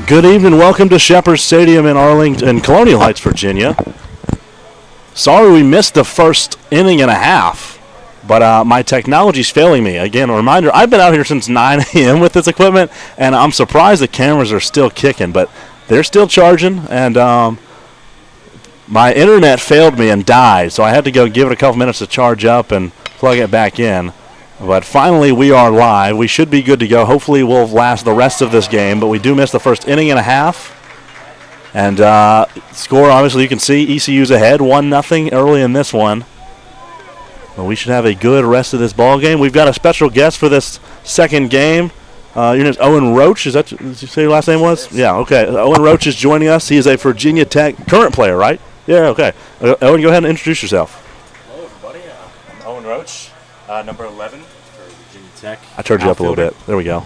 Good evening. Welcome to Shepherd Stadium in Arlington, Colonial Heights, Virginia. Sorry we missed the first inning and a half, but my technology's failing me. Again, a reminder, I've been out here since 9 a.m. with this equipment, and I'm surprised the cameras are still kicking, but they're still charging, and my internet failed me and died, so I had to go give it a couple minutes to charge up and plug it back in. But finally, we are live. We should be good to go. Hopefully, we'll last the rest of this game, but we do miss the first inning and a half. And score, obviously, you can see ECU's ahead, 1-0 early in this one. But we should have a good rest of this ball game. We've got a special guest for this second game. Your name is Owen Roach. Did you say your last name was? Yeah, okay. Owen Roach is joining us. He is a Virginia Tech current player, right? Yeah, okay. Owen, go ahead and introduce yourself. Hello, everybody. I'm Owen Roach, number 11 for Virginia Tech. I turned you up a little bit. There we go.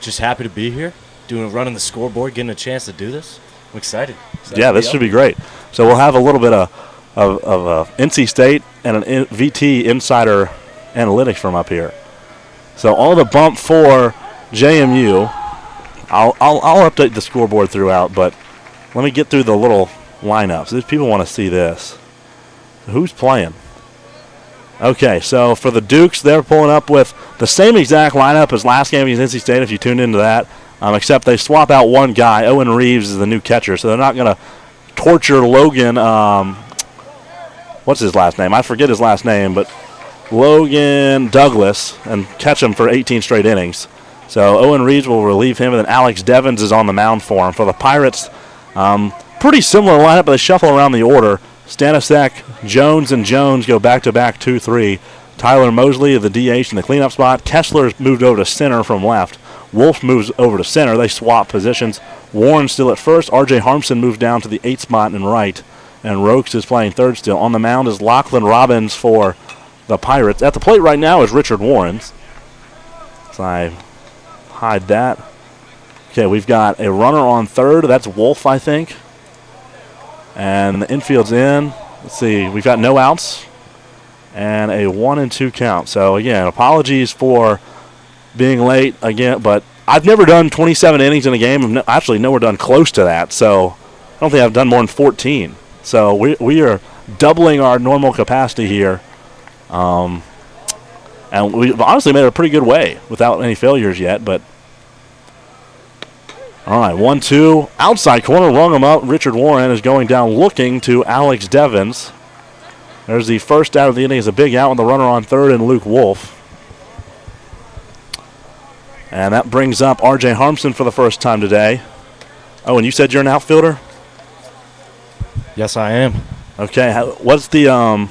Just happy to be here, running the scoreboard, getting a chance to do this. I'm excited. Yeah, this should be great. So we'll have a little bit of NC State and an VT insider analytics from up here. So all the bump for JMU. I'll update the scoreboard throughout, but let me get through the little lineups. These people want to see this. Who's playing? Okay, so for the Dukes, they're pulling up with the same exact lineup as last game against NC State, if you tuned into that, except they swap out one guy. Owen Reeves is the new catcher, so they're not going to torture Logan. What's his last name? I forget his last name, but Logan Douglas, and catch him for 18 straight innings. So Owen Reeves will relieve him, and then Alex Devins is on the mound for him. For the Pirates, pretty similar lineup, but they shuffle around the order. Stanisiak, Jones, and Jones go back-to-back 2-3. Tyler Mosley of the DH in the cleanup spot. Kessler's moved over to center from left. Wolf moves over to center. They swap positions. Warren still at first. R.J. Harmson moves down to the 8th spot in right. And Rokes is playing third still. On the mound is Lachlan Robbins for the Pirates. At the plate right now is Richard Warren. So I hide that. Okay, we've got a runner on third. That's Wolf, I think. And the infield's in. Let's see. We've got no outs and a 1-2 count. So, again, apologies for being late again, but I've never done 27 innings in a game. I've actually never done close to that. So I don't think I've done more than 14. So we are doubling our normal capacity here. And we've honestly made it a pretty good way without any failures yet. But all right, 1-2. Outside corner, rung him up. Richard Warren is going down looking to Alex Devins. There's the first out of the inning. Is a big out with the runner on third and Luke Wolf. And that brings up R.J. Harmson for the first time today. Oh, and you said you're an outfielder? Yes, I am. Okay, what's the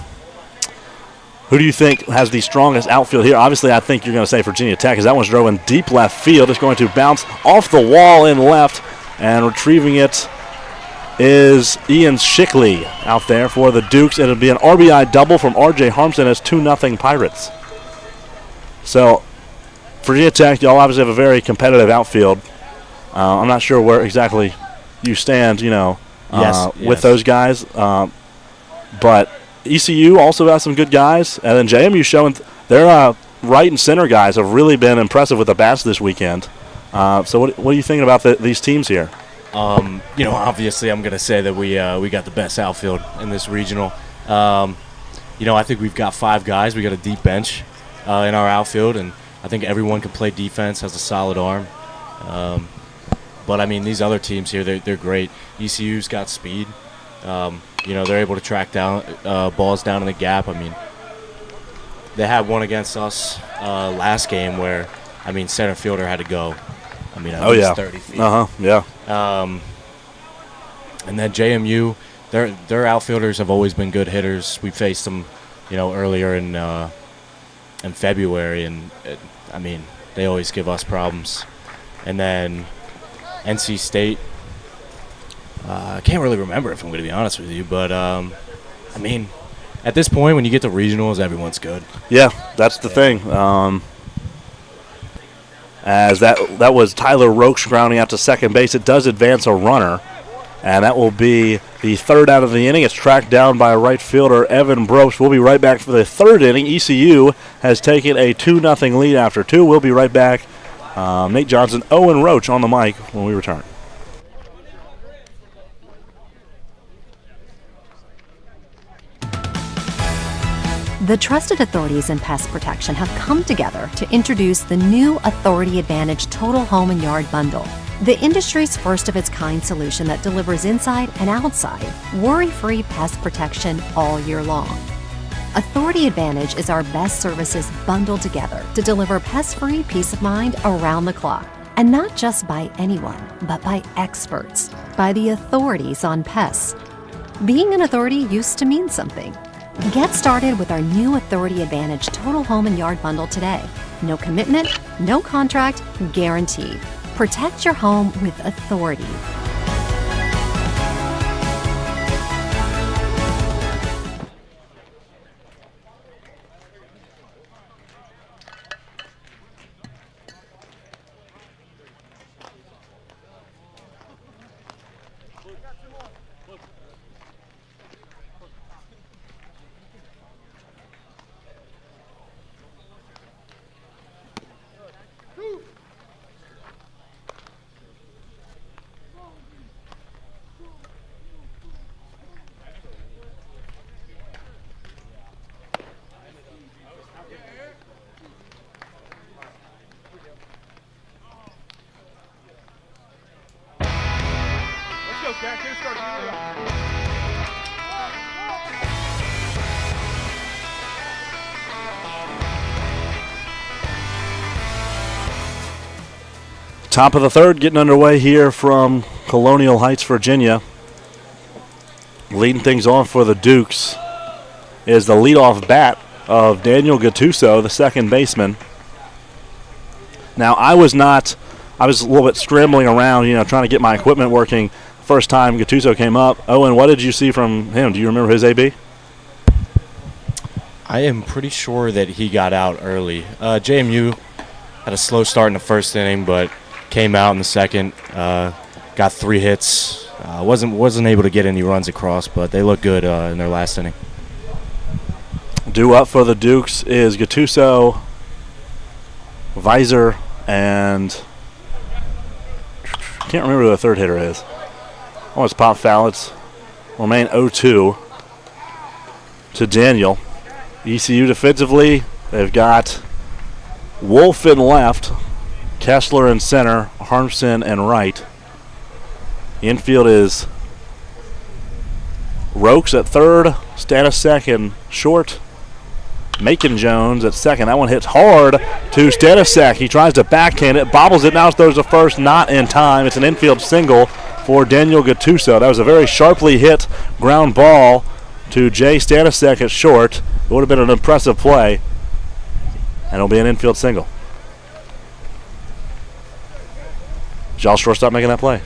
who do you think has the strongest outfield here? Obviously, I think you're going to say Virginia Tech, because that one's drove in deep left field. It's going to bounce off the wall in left, and retrieving it is Ian Schickley out there for the Dukes. It'll be an RBI double from R.J. Harmson as 2-0 Pirates. So, Virginia Tech, y'all obviously have a very competitive outfield. I'm not sure where exactly you stand, with those guys. But ECU also has some good guys. And then JMU showing their right and center guys have really been impressive with the bats this weekend. So what are you thinking about these teams here? Obviously I'm going to say that we got the best outfield in this regional. I think we've got 5 guys. We got a deep bench in our outfield, and I think everyone can play defense, has a solid arm. But, these other teams here, they're great. ECU's got speed. They're able to track down balls down in the gap. They had one against us last game where, center fielder had to go. At least 30 feet. Yeah. And then JMU, their outfielders have always been good hitters. We faced them, earlier in February, and they always give us problems. And then NC State, I can't really remember if I'm going to be honest with you, but at this point when you get to regionals, everyone's good. Yeah, that's the thing. As that was Tyler Roach grounding out to second base. It does advance a runner, and that will be the third out of the inning. It's tracked down by right fielder Evan Brobst. We'll be right back for the third inning. ECU has taken a 2-0 lead after 2. We'll be right back. Nate Johnson, Owen Roach on the mic when we return. The trusted authorities in pest protection have come together to introduce the new Authority Advantage Total Home and Yard Bundle, the industry's first of its kind solution that delivers inside and outside worry-free pest protection all year long. Authority Advantage is our best services bundled together to deliver pest-free peace of mind around the clock. And not just by anyone, but by experts, by the authorities on pests. Being an authority used to mean something. Get started with our new Authority Advantage Total Home and Yard Bundle today. No commitment, no contract, guaranteed. Protect your home with authority. Top of the third getting underway here from Colonial Heights, Virginia. Leading things on for the Dukes is the leadoff bat of Daniel Gattuso, the second baseman. Now, I was a little bit scrambling around, trying to get my equipment working. First time Gattuso came up. Owen, what did you see from him? Do you remember his AB? I am pretty sure that he got out early. JMU had a slow start in the first inning, but came out in the second, got 3 hits. Wasn't able to get any runs across, but they looked good in their last inning. Due up for the Dukes is Gattuso, Visor, and can't remember who the third hitter is. Oh, it's Pop Fallets. Remain 0-2 to Daniel. ECU defensively, they've got Wolf in left, Kessler in center, Harmson and right. Infield is Rokes at third, Stanisek in short, Macon Jones at second. That one hits hard to Stanisek. He tries to backhand it, bobbles it, now throws to first, not in time. It's an infield single for Daniel Gattuso. That was a very sharply hit ground ball to Jay Stanisek at short. It would have been an impressive play, and it'll be an infield single. Is y'all shortstop making that play?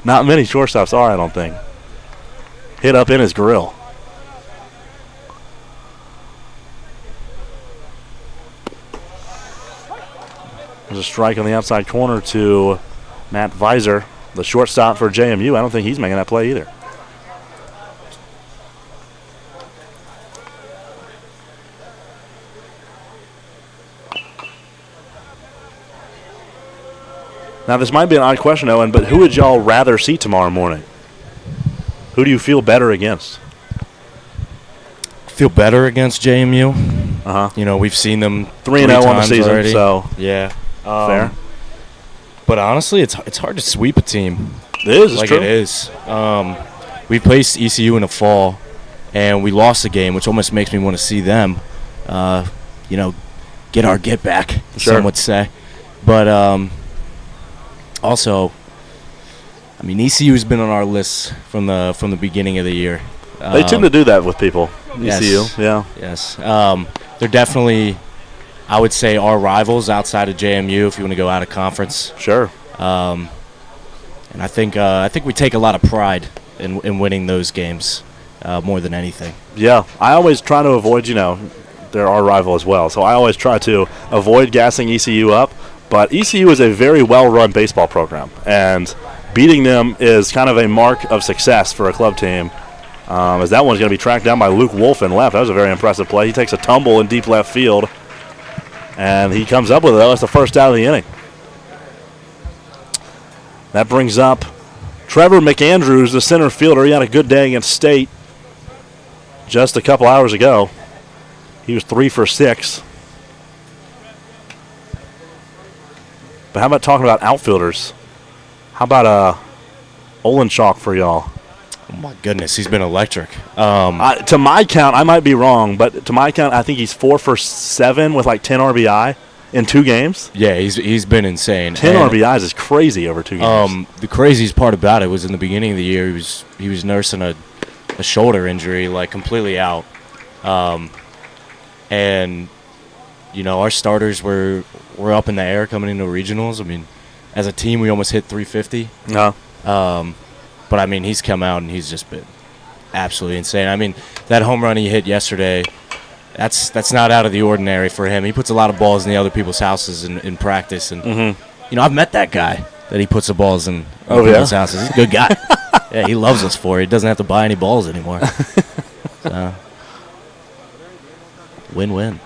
Not many shortstops are, I don't think. Hit up in his grill. There's a strike on the outside corner to Matt Visor, the shortstop for JMU. I don't think he's making that play either. Now, this might be an odd question, Owen, but who would y'all rather see tomorrow morning? Who do you feel better against? Feel better against JMU. You know, we've seen them 3-0 on the season, already. so yeah, fair. But honestly, it's hard to sweep a team. It is, like true. It is. We placed ECU in the fall, and we lost the game, which almost makes me want to see them, you know, get our get back. Sure. Some would say, but also, I mean, ECU has been on our list from the beginning of the year. They tend to do that with people. Yes. ECU, yeah. Yes. They're definitely, I would say, our rivals outside of JMU if you want to go out of conference. Sure. And I think we take a lot of pride in winning those games more than anything. Yeah, I always try to avoid, you know, they're our rival as well, so I always try to avoid gassing ECU up. But ECU is a very well-run baseball program, and beating them is kind of a mark of success for a club team, as that one's going to be tracked down by Luke Wolf in left. That was a very impressive play. He takes a tumble in deep left field, and he comes up with it. That's the first out of the inning. That brings up Trevor McAndrews, the center fielder. He had a good day against State just a couple hours ago. He was 3 for 6. But how about talking about outfielders? How about Olenchok for y'all? Oh my goodness, he's been electric. To my count, I might be wrong, but to my count, I think he's 4 for 7 with like 10 RBI in 2 games. Yeah, he's been insane. 10 RBIs is crazy over 2 games. The craziest part about it was in the beginning of the year, he was nursing a shoulder injury, like completely out. And you know, our starters were up in the air coming into regionals. I mean, as a team, we almost hit 350. No. But, I mean, he's come out and he's just been absolutely insane. I mean, that home run he hit yesterday, that's not out of the ordinary for him. He puts a lot of balls in the other people's houses in practice. And, you know, I've met that guy that he puts the balls in people's houses. He's a good guy. Yeah, he loves us for it. He doesn't have to buy any balls anymore. So, win-win.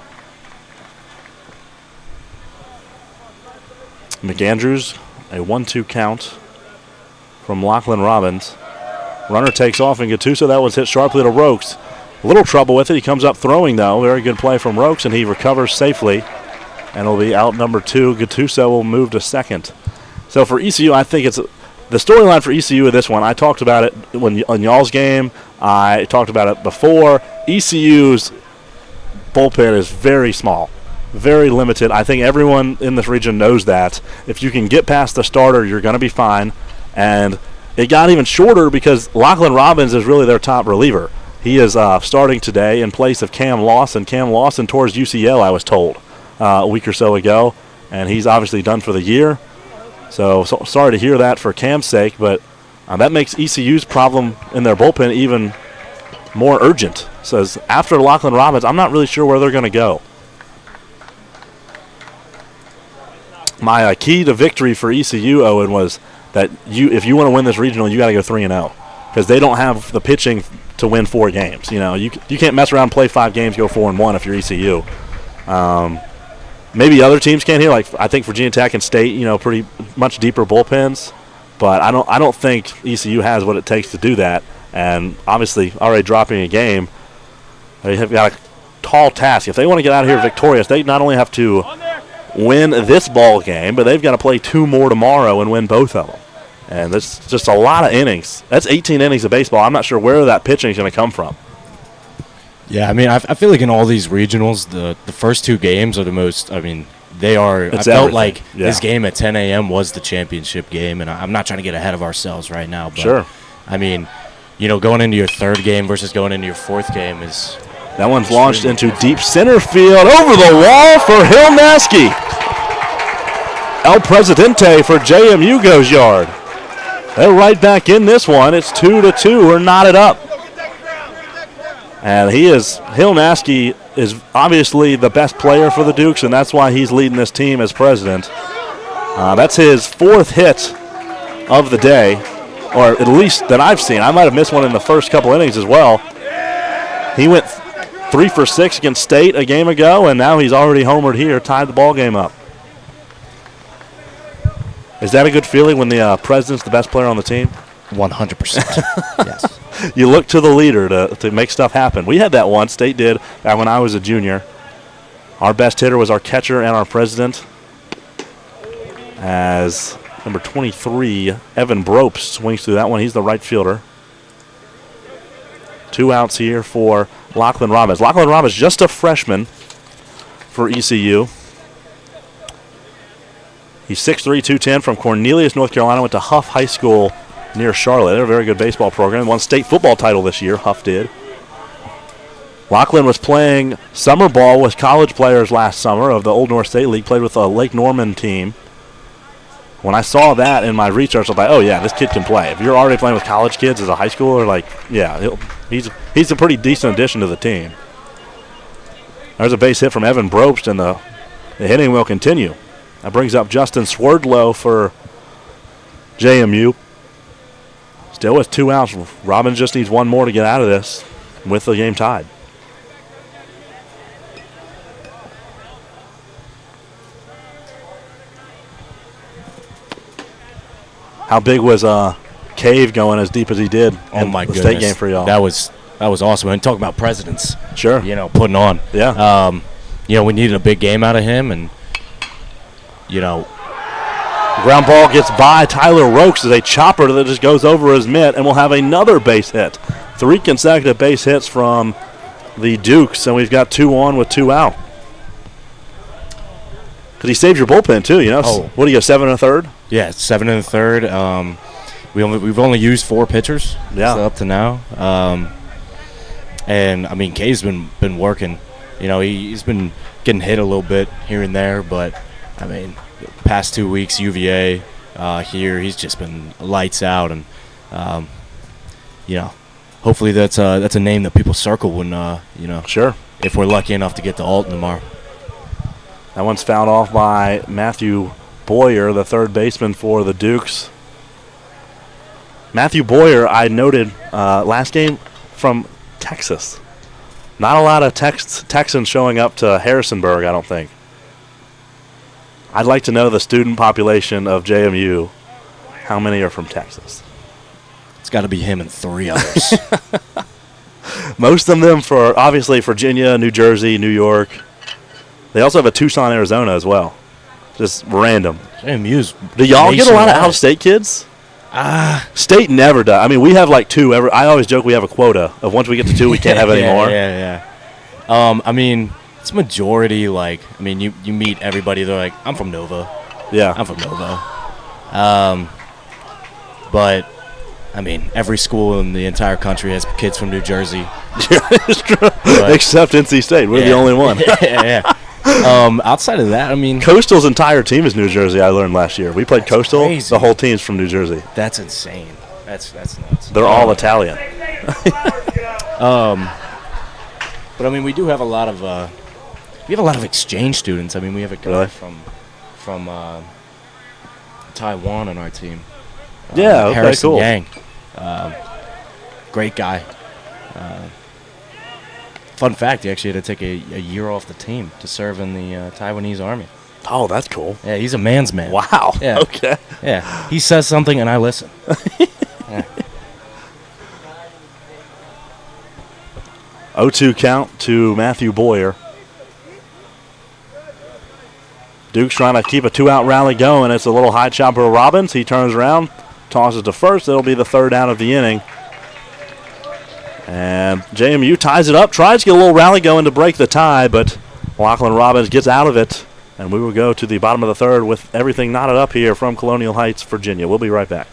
McAndrews, a 1-2 count from Lachlan Robbins. Runner takes off, and Gattuso, that one's hit sharply to Rokes. A little trouble with it. He comes up throwing, though. Very good play from Rokes, and he recovers safely. And it'll be out number 2. Gattuso will move to second. So for ECU, I think it's the storyline for ECU of this one. I talked about it on y'all's game. I talked about it before. ECU's bullpen is very small. Very limited. I think everyone in this region knows that. If you can get past the starter, you're going to be fine. And it got even shorter because Lachlan Robbins is really their top reliever. He is starting today in place of Cam Lawson. Cam Lawson tore his UCL, I was told, a week or so ago. And he's obviously done for the year. So sorry to hear that for Cam's sake, but that makes ECU's problem in their bullpen even more urgent. So after Lachlan Robbins, I'm not really sure where they're going to go. My key to victory for ECU, Owen, was that if you want to win this regional, you got to go 3-0 because they don't have the pitching to win 4 games. You know, you can't mess around, play 5 games, go 4-1 if you're ECU. Maybe other teams can here, like I think Virginia Tech and State, you know, pretty much deeper bullpens, but I don't think ECU has what it takes to do that. And obviously, already dropping a game, they have got a tall task. If they want to get out of here victorious, they not only have to win this ball game, but they've got to play 2 more tomorrow and win both of them. And that's just a lot of innings. That's 18 innings of baseball. I'm not sure where that pitching is going to come from. Yeah, I mean, I feel like in all these regionals, the first 2 games are the most, I mean, they are. It's I felt everything. like Yeah. this game at 10 a.m. was the championship game, and I'm not trying to get ahead of ourselves right now. But, Sure. I mean, you know, going into your 3rd game versus going into your 4th game is. That one's launched into deep center field, over the wall for Hilnaski. El Presidente for JMU goes yard. They're right back in this one. It's 2-2. We're knotted up. And Hilnaski is obviously the best player for the Dukes, and that's why he's leading this team as president. That's his 4th hit of the day, or at least that I've seen. I might have missed one in the first couple innings as well. He went 3 for 6 against State a game ago, and now he's already homered here, tied the ball game up. Is that a good feeling when the president's the best player on the team? 100%. Yes. You look to the leader to make stuff happen. We had that once. State did back when I was a junior. Our best hitter was our catcher and our president. As number 23, Evan Bropes, swings through that one. He's the right fielder. 2 outs here for Lachlan Robbins. Lachlan Robbins, just a freshman for ECU. He's 6'3", 210 from Cornelius, North Carolina. Went to Huff High School near Charlotte. They're a very good baseball program. Won state football title this year, Huff did. Lachlan was playing summer ball with college players last summer of the Old North State League, played with a Lake Norman team. When I saw that in my research, I was like, oh, yeah, this kid can play. If you're already playing with college kids as a high schooler, like, yeah, he's a pretty decent addition to the team. There's a base hit from Evan Brobst, and the hitting will continue. That brings up Justin Swerdlow for JMU. Still with 2 outs. Robbins just needs 1 more to get out of this with the game tied. How big was Cave going as deep as he did in the state game for y'all? That was awesome. And talk about presidents. Sure. Putting on. Yeah. We needed a big game out of him, and ground ball gets by Tyler Rokes as a chopper that just goes over his mitt, and we'll have another base hit. 3 consecutive base hits from the Dukes, and we've got 2 on with 2 out. Because he saved your bullpen too, What do you go, 7 1/3? Yeah, 7 1/3. We've only used 4 pitchers up to now. And I mean, Cave's been working. He's been getting hit a little bit here and there, but I mean, past 2 weeks UVA here, he's just been lights out, and hopefully that's a name that people circle when Sure. if we're lucky enough to get to Alton tomorrow. That one's fouled off by Matthew Boyer, the third baseman for the Dukes. Matthew Boyer, I noted last game from Texas. Not a lot of Texans showing up to Harrisonburg, I don't think. I'd like to know the student population of JMU. How many are from Texas? It's got to be him and 3 others. Most of them for, obviously, Virginia, New Jersey, New York. They also have a Tucson, Arizona as well. Just random. JMU's Do y'all get a lot of out-of-state kids? State never does. I mean, we have like 2 every. I always joke we have a quota of once we get to 2, we can't have any more. Yeah. I mean, it's majority you meet everybody. They're like, I'm from Nova. Yeah, I'm from Nova. But I mean, every school in the entire country has kids from New Jersey. It's true. Except NC State, we're the only one. Yeah. Outside of that, I mean, Coastal's entire team is New Jersey. I learned last year. We played Coastal. Crazy. The whole team's from New Jersey. That's insane. That's nuts. They're all Italian. But I mean, we do have a lot of exchange students. I mean, we have a guy from Taiwan on our team. Yeah, okay, Harrison cool. Yang, great guy. Fun fact: he actually had to take a year off the team to serve in the Taiwanese army. Oh, that's cool. Yeah, he's a man's man. Wow. Yeah. Okay. Yeah, he says something and I listen. Yeah. 0-2 count to Matthew Boyer. Duke's trying to keep a 2-out rally going. It's a little high chopper of Robbins. He turns around, tosses to first. It'll be the 3rd out of the inning. And JMU ties it up, tries to get a little rally going to break the tie, but Lachlan Robbins gets out of it. And we will go to the bottom of the 3rd with everything knotted up here from Colonial Heights, Virginia. We'll be right back.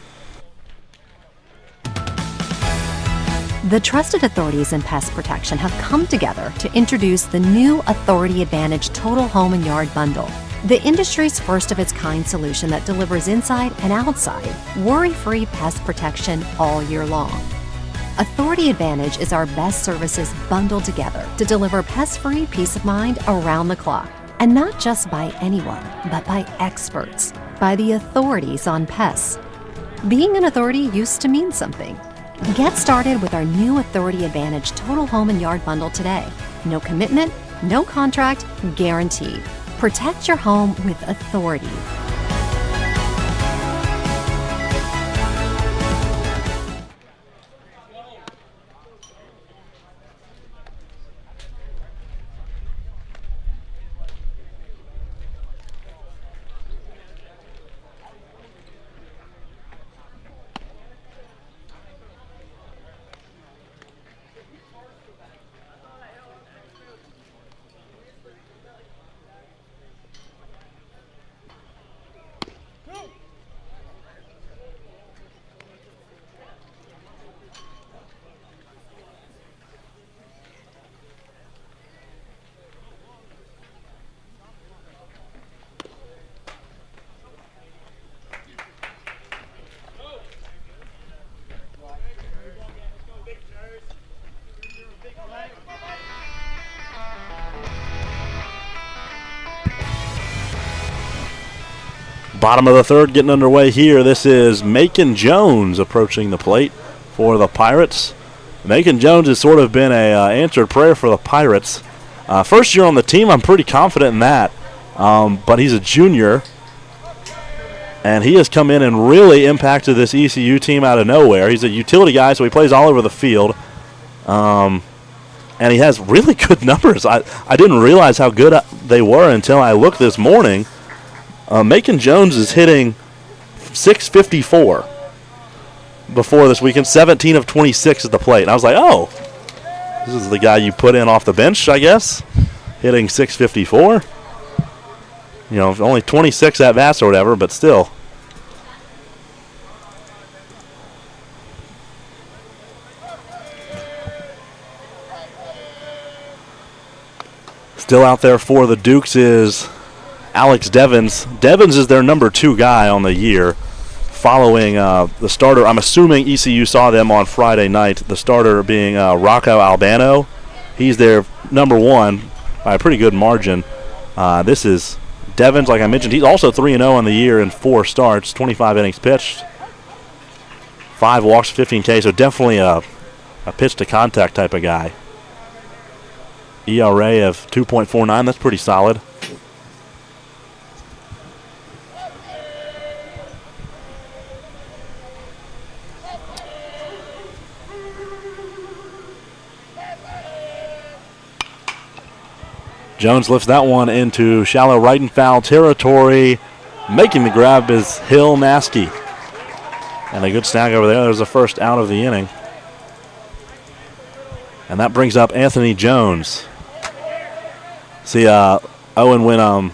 The trusted authorities in pest protection have come together to introduce the new Authority Advantage Total Home and Yard Bundle. The industry's first of its kind solution that delivers inside and outside worry-free pest protection all year long. Authority Advantage is our best services bundled together to deliver pest-free peace of mind around the clock. And not just by anyone, but by experts, by the authorities on pests. Being an authority used to mean something. Get started with our new Authority Advantage Total Home and Yard Bundle today. No commitment, no contract, guaranteed. Protect your home with authority. Bottom of the third getting underway here. This is Macon Jones approaching the plate for the Pirates. Macon Jones has sort of been a answered prayer for the Pirates. First year on the team, I'm pretty confident in that. But he's a junior, and he has come in and really impacted this ECU team out of nowhere. He's a utility guy, so he plays all over the field. And he has really good numbers. I didn't realize how good they were until I looked this morning. Macon Jones is hitting .654 before this weekend, 17 of 26 at the plate. And I was like, oh, this is the guy you put in off the bench, I guess, hitting .654. You know, only 26 at-bats or whatever, but still. Still out there for the Dukes is Alex Devins. Devins is their number 2 guy on the year, following the starter. I'm assuming ECU saw them on Friday night, the starter being Rocco Albano. He's their number 1 by a pretty good margin. This is Devins, like I mentioned. He's also 3-0 on the year in 4 starts, 25 innings pitched, 5 walks, 15 K, so definitely a pitch-to-contact type of guy. ERA of 2.49, that's pretty solid. Jones lifts that one into shallow right and foul territory. Making the grab is Hill Maskey. And a good snag over there. There's the first out of the inning. And that brings up Anthony Jones. See, Owen, when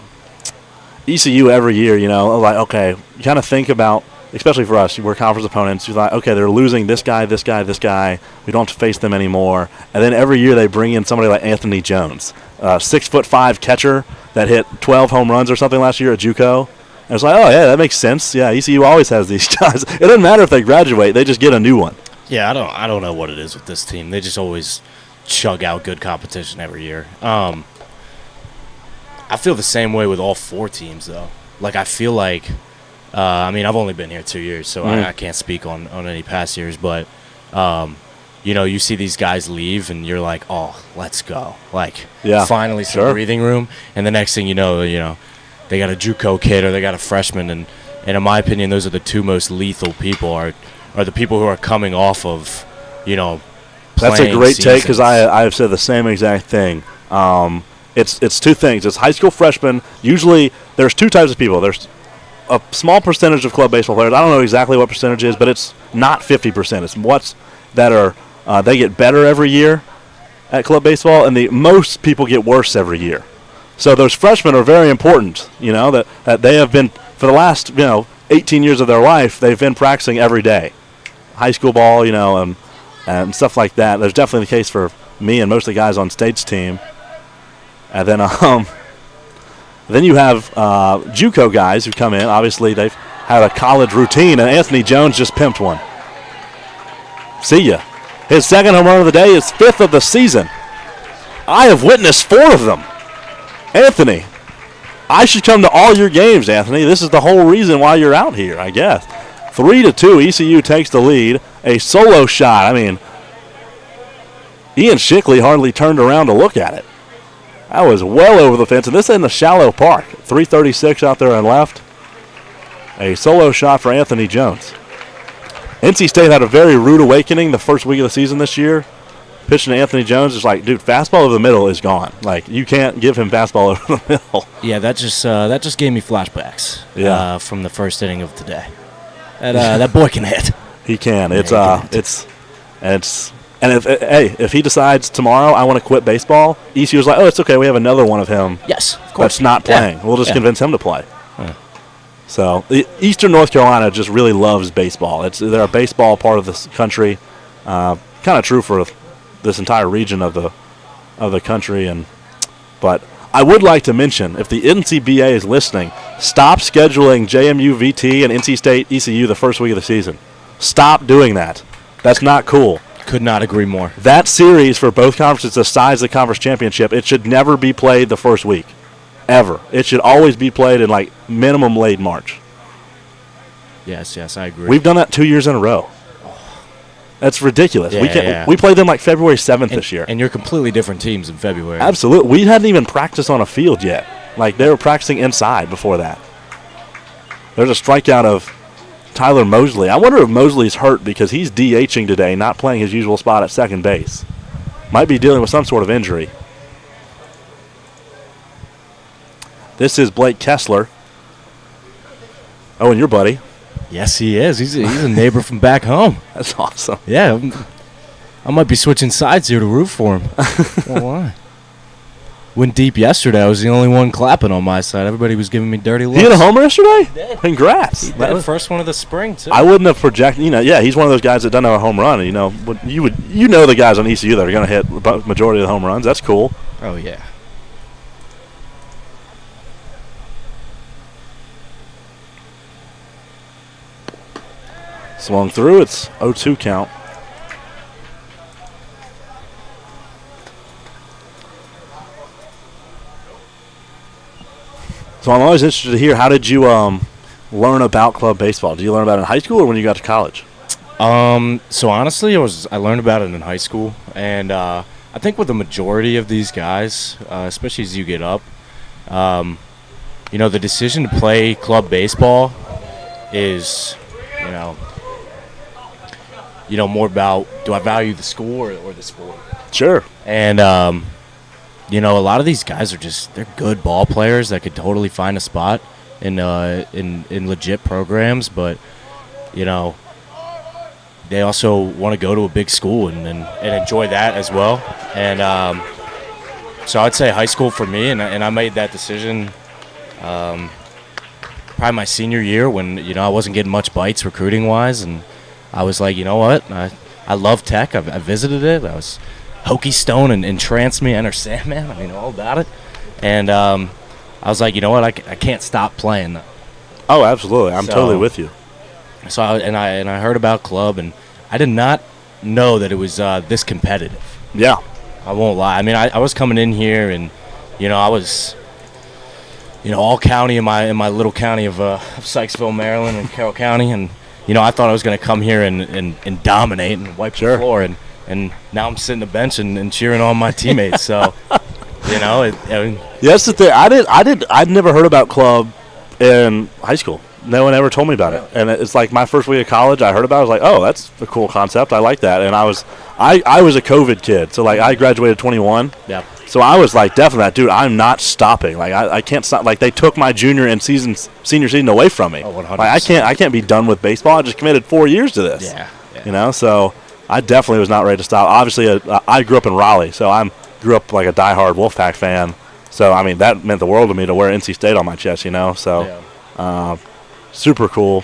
ECU every year, you know, like, okay, you kind of think about, especially for us, we're conference opponents, you're like, okay, they're losing this guy, this guy, this guy. We don't have to face them anymore. And then every year they bring in somebody like Anthony Jones, 6'5" catcher that hit 12 home runs or something last year at JUCO. And it's like, oh, yeah, that makes sense. Yeah, ECU always has these guys. It doesn't matter if they graduate. They just get a new one. Yeah, I don't know what it is with this team. They just always chug out good competition every year. I feel the same way with all 4 teams, though. Like, I feel like, I mean, I've only been here 2 years, so I can't speak on any past years. But, you know, you see these guys leave, and you're like, oh, let's go. Like, finally some breathing room. And the next thing you know, they got a JUCO kid or they got a freshman. And in my opinion, those are the 2 most lethal people are the people who are coming off of, you know, that's a great take, because I have said the same exact thing. It's 2 things. It's high school freshmen. Usually there's 2 types of people. There's a small percentage of club baseball players. I don't know exactly what percentage is, but it's not 50%. It's what's that are they get better every year at club baseball, and the most people get worse every year. So those freshmen are very important, you know, that they have been, for the last, 18 years of their life, they've been practicing every day. High school ball, and stuff like that. That's definitely the case for me and most of the guys on State's team. And then Then you have JUCO guys who come in. Obviously, they've had a college routine, and Anthony Jones just pimped one. See ya. His second home run of the day is 5th of the season. I have witnessed 4 of them. Anthony, I should come to all your games, Anthony. This is the whole reason why you're out here, I guess. 3-2, ECU takes the lead. A solo shot. I mean, Ian Shickley hardly turned around to look at it. That was well over the fence, and this is in a shallow park. 336 out there on left. A solo shot for Anthony Jones. NC State had a very rude awakening the first week of the season this year. Pitching to Anthony Jones is like, dude, fastball over the middle is gone. Like, you can't give him fastball over the middle. Yeah, that just gave me flashbacks. From the first inning of today. That boy can hit. He can. And if he decides tomorrow I want to quit baseball, ECU was like, oh, it's okay. We have another one of him. Yes, of course. That's not playing. Yeah. We'll just convince him to play. Yeah. So Eastern North Carolina just really loves baseball. They're a baseball part of this country. Kind of true for this entire region of the country. But I would like to mention, if the NCBA is listening, stop scheduling JMU VT and NC State ECU the first week of the season. Stop doing that. That's not cool. Could not agree more. That series for both conferences, the size of the conference championship, it should never be played the first week, ever. It should always be played in like minimum late March. Yes, I agree. We've done that 2 years in a row. That's ridiculous. We played them like February 7th this year. And you're completely different teams in February. Absolutely. We hadn't even practiced on a field yet. Like, they were practicing inside before that. There's a strikeout of Tyler Mosley. I wonder if Mosley's hurt because he's DHing today, not playing his usual spot at second base. Might be dealing with some sort of injury. This is Blake Kessler. Oh, and your buddy. Yes, he is. He's a neighbor from back home. That's awesome. Yeah, I might be switching sides here to root for him. Well, why? Went deep yesterday. I was the only one clapping on my side. Everybody was giving me dirty looks. He hit a homer yesterday? He did. Congrats. He did. First one of the spring, too. I wouldn't have projected. He's one of those guys that doesn't have a home run. You know the guys on ECU that are going to hit the majority of the home runs. That's cool. Oh, yeah. Swung through. It's 0-2 count. So I'm always interested to hear, how did you learn about club baseball? Did you learn about it in high school or when you got to college? So honestly, I learned about it in high school, and I think with the majority of these guys, especially as you get up, the decision to play club baseball is, more about, do I value the school or the sport? Sure. And a lot of these guys they're good ball players that could totally find a spot in legit programs, but they also want to go to a big school and enjoy that as well. And so I'd say high school for me, and I made that decision probably my senior year when I wasn't getting much bites recruiting wise, and I was like, you know what, I love Tech. I visited it. I was Hokey Stone and entranced me. Enter Sandman. All about it. And I was like, you know what? I can't stop playing. Oh, absolutely. I'm totally with you. So I heard about club, and I did not know that it was this competitive. Yeah. I won't lie. I was coming in here, and I was all county in my little county of Sykesville, Maryland, and Carroll County, and I thought I was going to come here and dominate and wipe the floor, and now I'm sitting the bench and cheering on my teammates. So, Yes, the thing. I'd never heard about club in high school. No one ever told me about it. And it's like my first week of college, I heard about it. I was like, oh, that's a cool concept. I like that. And I was a COVID kid. So, I graduated 21. Yeah. So I was like, definitely that, dude, I'm not stopping. Like, I can't stop. Like, they took my junior and senior season away from me. Oh, 100%. Like, I can't be done with baseball. I just committed 4 years to this. Yeah. So I definitely was not ready to stop. Obviously, I grew up in Raleigh, so grew up like a diehard Wolfpack fan. So, that meant the world to me to wear NC State on my chest, So, super cool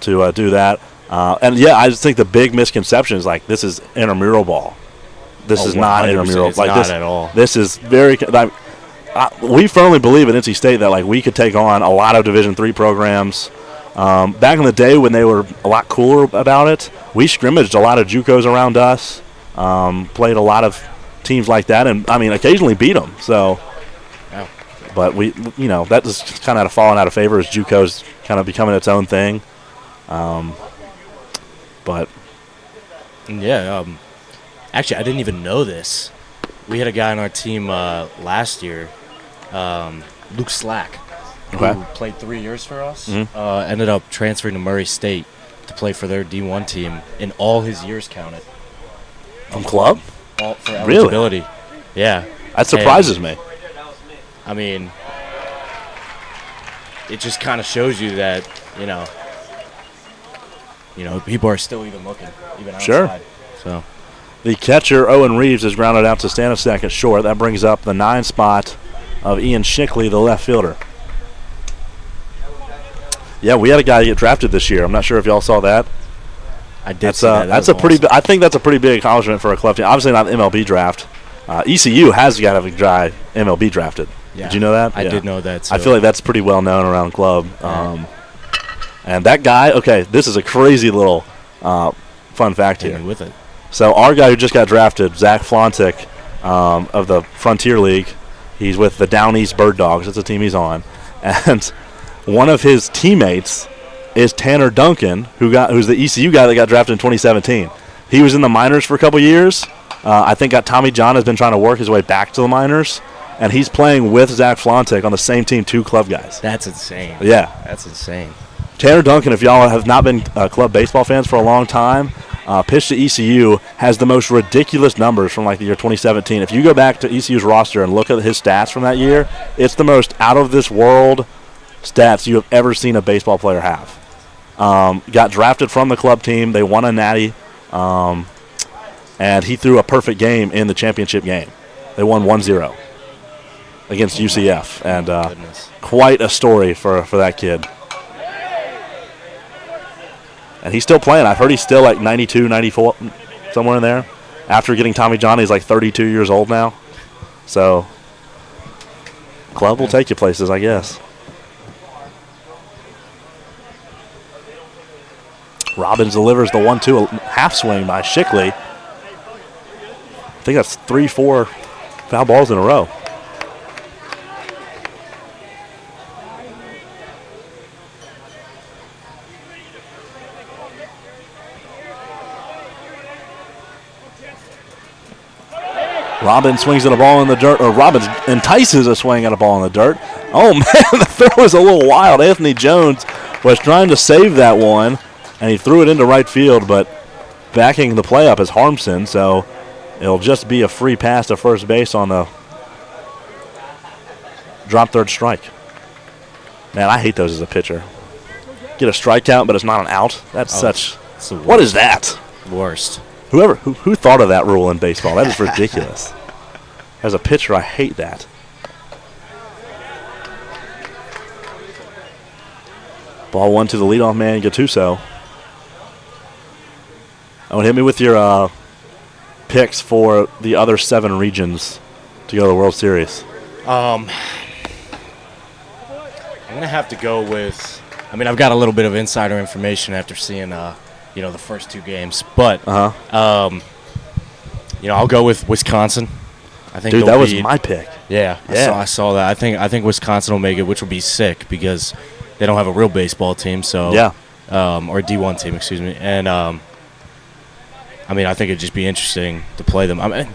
to do that. I just think the big misconception is, like, this is intramural ball. This is not intramural. It's not at all. This is very we firmly believe at NC State that like we could take on a lot of Division III programs. Back in the day when they were a lot cooler about it, we scrimmaged a lot of JUCOs around us, played a lot of teams like that, and I mean occasionally beat them. So, but that just kind of fallen out of favor as JUCOs kind of becoming its own thing. But yeah, actually, I didn't even know this. We had a guy on our team last year, Luke Slack, who played 3 years for us. Ended up transferring to Murray State to play for their D1 team, and all his years counted. From club? For eligibility. Really? Yeah. That surprises me. I mean, it just kind of shows you that, people are still even looking, even outside. Sure. So. The catcher, Owen Reeves, is grounded out to Stanisiak at short. That brings up the 9 spot of Ian Shickley, the left fielder. Yeah, we had a guy get drafted this year. I'm not sure if y'all saw that. I did see that. That's a pretty. I think that's a pretty big accomplishment for a club team. Obviously not the MLB draft. ECU has got a guy MLB drafted. Yeah. Did you know that? I did know that. So. I feel like that's pretty well known around the club. And that guy. Okay, this is a crazy little fun fact here. With it. So our guy who just got drafted, Zach Flontick, of the Frontier League, he's with the Down East Bird Dogs. That's the team he's on, and one of his teammates is Tanner Duncan, who's the ECU guy that got drafted in 2017. He was in the minors for a couple years. I think Tommy John has been trying to work his way back to the minors, and he's playing with Zach Flontick on the same team, 2 club guys. That's insane. Yeah. That's insane. Tanner Duncan, if y'all have not been club baseball fans for a long time, pitch to ECU, has the most ridiculous numbers from like the year 2017. If you go back to ECU's roster and look at his stats from that year, it's the most out-of-this-world stats you have ever seen a baseball player have. Got drafted from the club team. They won a natty, and he threw a perfect game in the championship game. They won 1-0 against UCF, and quite a story for that kid. And he's still playing. I've heard he's still like 92, 94, somewhere in there. After getting Tommy John, he's like 32 years old now. So, club will take you places, I guess. Robbins delivers the 1-2 half swing by Shickley. I think that's 3-4 foul balls in a row. Robbins swings at a ball in the dirt, or Robbins entices a swing at a ball in the dirt. Oh, man, the throw was a little wild. Anthony Jones was trying to save that one, and he threw it into right field, but backing the play up is Harmson, so it'll just be a free pass to first base on the drop third strike. Man, I hate those as a pitcher. Get a strikeout, but it's not an out. That's what is that? Worst. Who thought of that rule in baseball? That is ridiculous. As a pitcher, I hate that. Ball 1 to the leadoff man, Gattuso. Oh, and hit me with your picks for the other 7 regions to go to the World Series. I'm going to have to go with, I've got a little bit of insider information after seeing the first 2 games, but I'll go with Wisconsin. I think that was my pick. Yeah. I saw that. I think Wisconsin will make it, which will be sick because they don't have a real baseball team. So or D1 team, excuse me. And I think it'd just be interesting to play them. I'm going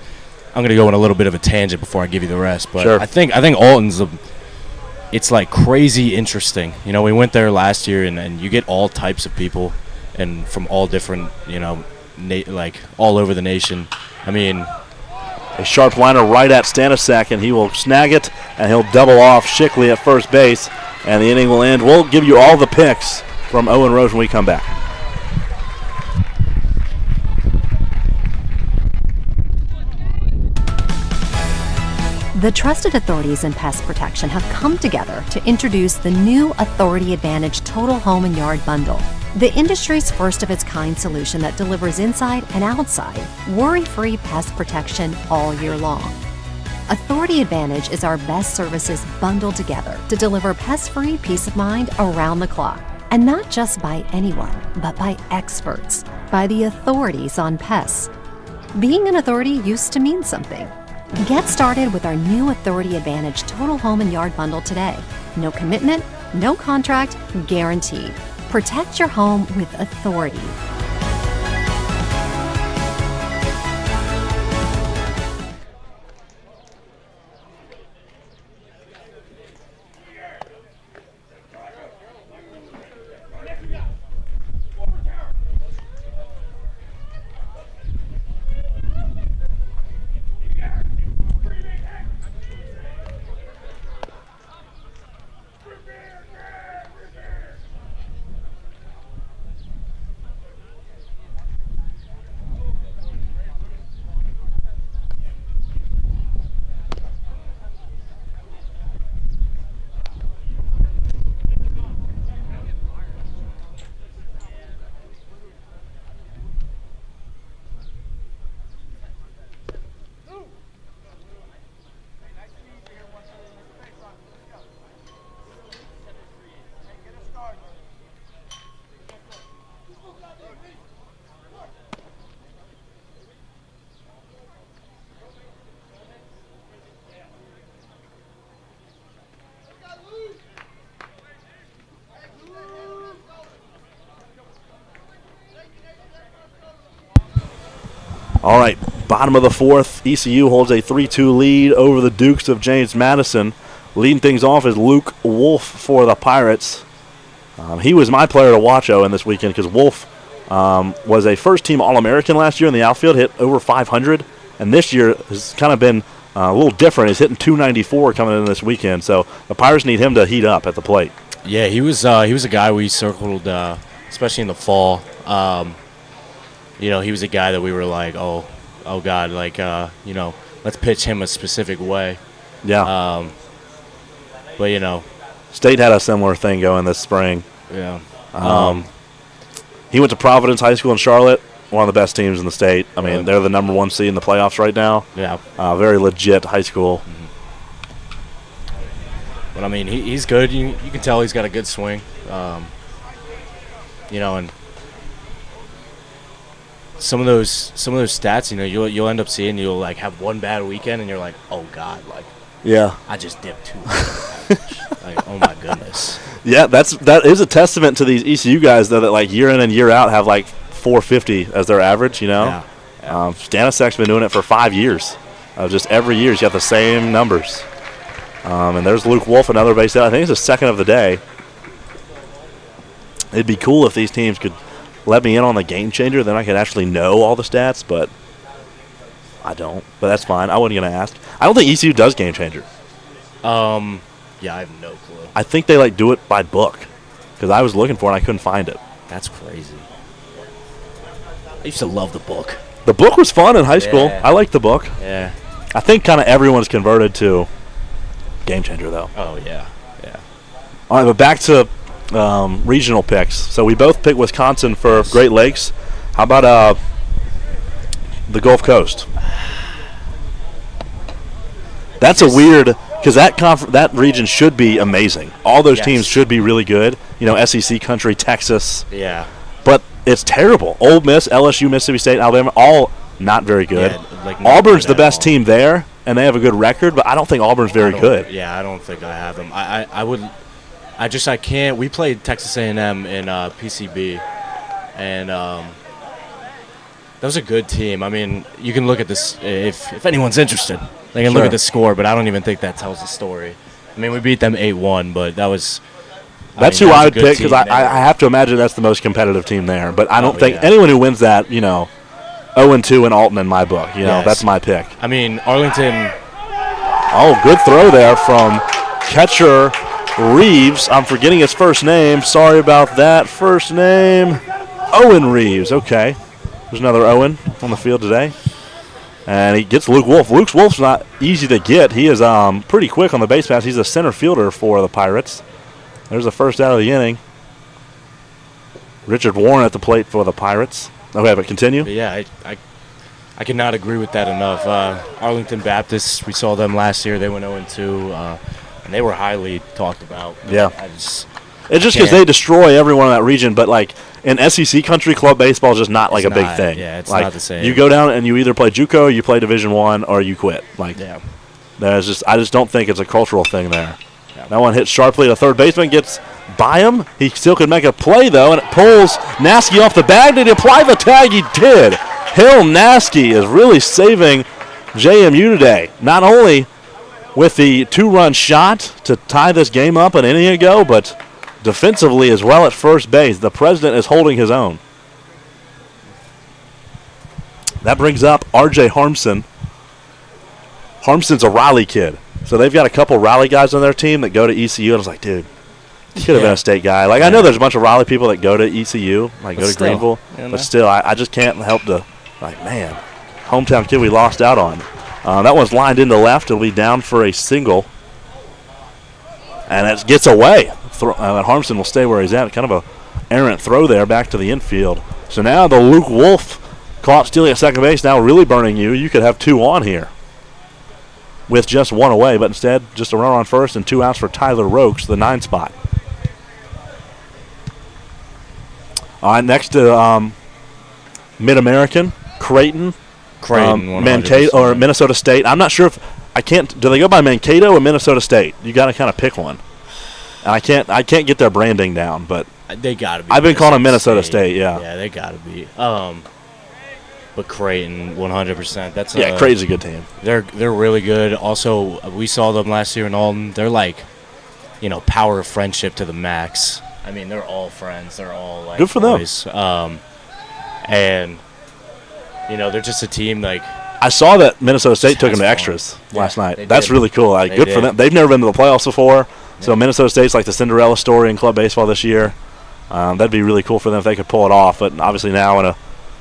to go on a little bit of a tangent before I give you the rest, but sure. I think Alton's it's like crazy interesting. We went there last year, and you get all types of people. And from all different, all over the nation. A sharp liner right at Stanisiak, and he will snag it, and he'll double off Shickley at first base, and the inning will end. We'll give you all the picks from Owen Rose when we come back. The trusted authorities in pest protection have come together to introduce the new Authority Advantage Total Home and Yard Bundle. The industry's first of its kind solution that delivers inside and outside worry-free pest protection all year long. Authority Advantage is our best services bundled together to deliver pest-free peace of mind around the clock. And not just by anyone, but by experts, by the authorities on pests. Being an authority used to mean something. Get started with our new Authority Advantage Total Home and Yard Bundle today. No commitment, no contract, guaranteed. Protect your home with authority. All right, bottom of the fourth, ECU holds a 3-2 lead over the Dukes of James Madison. Leading things off is Luke Wolf for the Pirates. He was my player to watch, Owen, this weekend because Wolf was a first-team All-American last year in the outfield, hit over 500, and this year has kind of been a little different. He's hitting 294 coming in this weekend, so the Pirates need him to heat up at the plate. Yeah, he was a guy we circled, especially in the fall. He was a guy that we were like, oh God, like, let's pitch him a specific way. Yeah. But, State had a similar thing going this spring. Yeah. He went to Providence High School in Charlotte, one of the best teams in the state. I mean, they're the number 1 seed in the playoffs right now. Yeah. Very legit high school. Mm-hmm. But, I mean, he's good. You can tell he's got a good swing. And some of those stats, you'll end up seeing, you'll like have one bad weekend and you're like, oh God, like, yeah, I just dipped 200. Like, oh my goodness. Yeah, that is a testament to these ECU guys though, that like year in and year out have like 450 as their average. Yeah. Stanisek's been doing it for 5 years. Just every year he's got the same numbers. And there's Luke Wolf, another base hit. I think it's the second of the day. It'd be cool if these teams could let me in on the game changer, then I could actually know all the stats, but I don't. But that's fine. I wasn't going to ask. I don't think ECU does game changer. Yeah, I have no clue. I think they like do it by book because I was looking for it and I couldn't find it. That's crazy. I used to love the book. The book was fun in high school. Yeah. I liked the book. Yeah. I think kind of everyone's converted to game changer though. Oh yeah, yeah. All right, but back to regional picks. So we both picked Wisconsin for Great Lakes. How about the Gulf Coast? That's a weird because that region should be amazing. All those teams should be really good. SEC country, Texas. Yeah. But it's terrible. Ole Miss, LSU, Mississippi State, Alabama, all not very good. Yeah, like Auburn's the best team there, and they have a good record, but I don't think Auburn's very good. Yeah, I don't think I have them. I can't. We played Texas A&M in PCB, and that was a good team. I mean, you can look at this if anyone's interested. They can look at the score, but I don't even think that tells the story. I mean, we beat them 8-1, but that was. That's who I would pick because I have to imagine that's the most competitive team there. But I don't think anyone who wins that, 0-2 in Alton in my book. That's my pick. I mean, Arlington. Oh, good throw there from catcher Reeves. I'm forgetting his first name. Sorry about that. First name, Owen Reeves. Okay. There's another Owen on the field today. And he gets Luke Wolf. Luke Wolf's not easy to get. He is pretty quick on the base pass. He's a center fielder for the Pirates. There's the first out of the inning. Richard Warren at the plate for the Pirates. Okay, but continue. But yeah, I I cannot agree with that enough. Arlington Baptist, we saw them last year. They went 0-2, and they were highly talked about. Yeah. It's just because they destroy everyone in that region, but, like, in SEC country, club baseball is just not, like, a big thing. Yeah, it's like, not the same. You go down and you either play JUCO, you play Division I, or you quit. Like, I just don't think it's a cultural thing there. Yeah. That one hits sharply. The third baseman gets by him. He still could make a play, though, and it pulls Naskey off the bag. Did he apply the tag? He did. Hill Naskey is really saving JMU today. Not only with the 2-run shot to tie this game up an inning ago, but defensively as well at first base. The president is holding his own. That brings up R.J. Harmson. Harmson's a Raleigh kid. So they've got a couple Raleigh guys on their team that go to ECU. And I was like, dude, he could have been a state guy. Like, I know there's a bunch of Raleigh people that go to ECU, like go to Greenville. But still, I just can't help to, like, man, hometown kid we lost out on. That one's lined into left. It'll be down for a single. And it gets away. Harmson will stay where he's at. Kind of a errant throw there back to the infield. So now the Luke Wolf caught stealing at second base, now really burning you. You could have 2 on here with just 1 away, but instead just a runner on first and 2 outs for Tyler Rokes, the 9 spot. All right, next to Mid-American, Creighton, Mankato, or Minnesota State. I'm not sure if do they go by Mankato or Minnesota State? You got to kind of pick one. And I can't get their branding down, but they got to be. I've been calling them Minnesota State. Yeah, they got to be. But Creighton, 100%. That's Creighton's a good team. They're really good. Also, we saw them last year in Alton. They're like, power of friendship to the max. I mean, they're all friends. They're all like good for boys. Them. And they're just a team like. I saw that Minnesota State took them to extras last night. That's really cool. Good for them. They've never been to the playoffs before. So Minnesota State's like the Cinderella story in club baseball this year. That'd be really cool for them if they could pull it off. But obviously now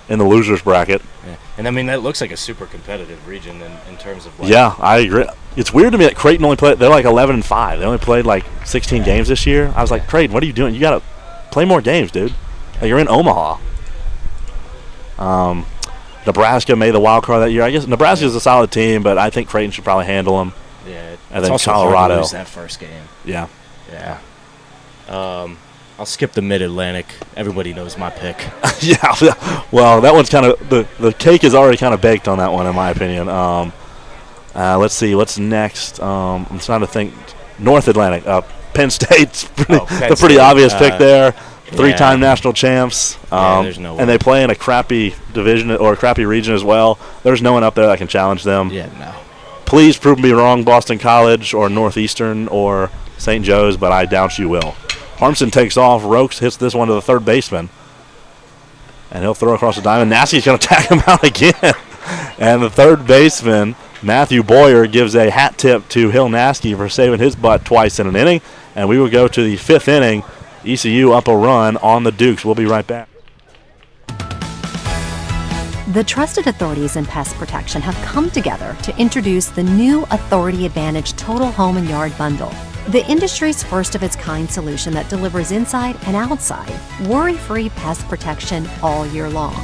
in the losers bracket. Yeah. And I mean that looks like a super competitive region in terms of. Like, yeah, I agree. It's weird to me that Creighton only played. They're like 11-5. They only played like 16 games this year. I was like, Creighton, what are you doing? You got to play more games, dude. Like, you're in Omaha. Nebraska made the wild card that year. I guess Nebraska's a solid team, but I think Creighton should probably handle them. Yeah, and then also Colorado hard to lose that first game. Yeah. I'll skip the Mid-Atlantic. Everybody knows my pick. Yeah. Well, that one's kind of the cake is already kind of baked on that one, in my opinion. Let's see what's next. I'm trying to think. North Atlantic. Penn State's pretty obvious pick there. 3-time national champs. There's no way. And they play in a crappy division or a crappy region as well. There's no one up there that can challenge them. Yeah, no. Please prove me wrong, Boston College or Northeastern or St. Joe's, but I doubt you will. Harmson takes off. Rokes hits this one to the third baseman. And he'll throw across the diamond. Naskey's going to tag him out again. And the third baseman, Matthew Boyer, gives a hat tip to Hill Naskey for saving his butt twice in an inning. And we will go to the 5th inning. ECU up a run on the Dukes. We'll be right back. The trusted authorities in pest protection have come together to introduce the new Authority Advantage Total Home and Yard Bundle, the industry's first of its kind solution that delivers inside and outside worry-free pest protection all year long.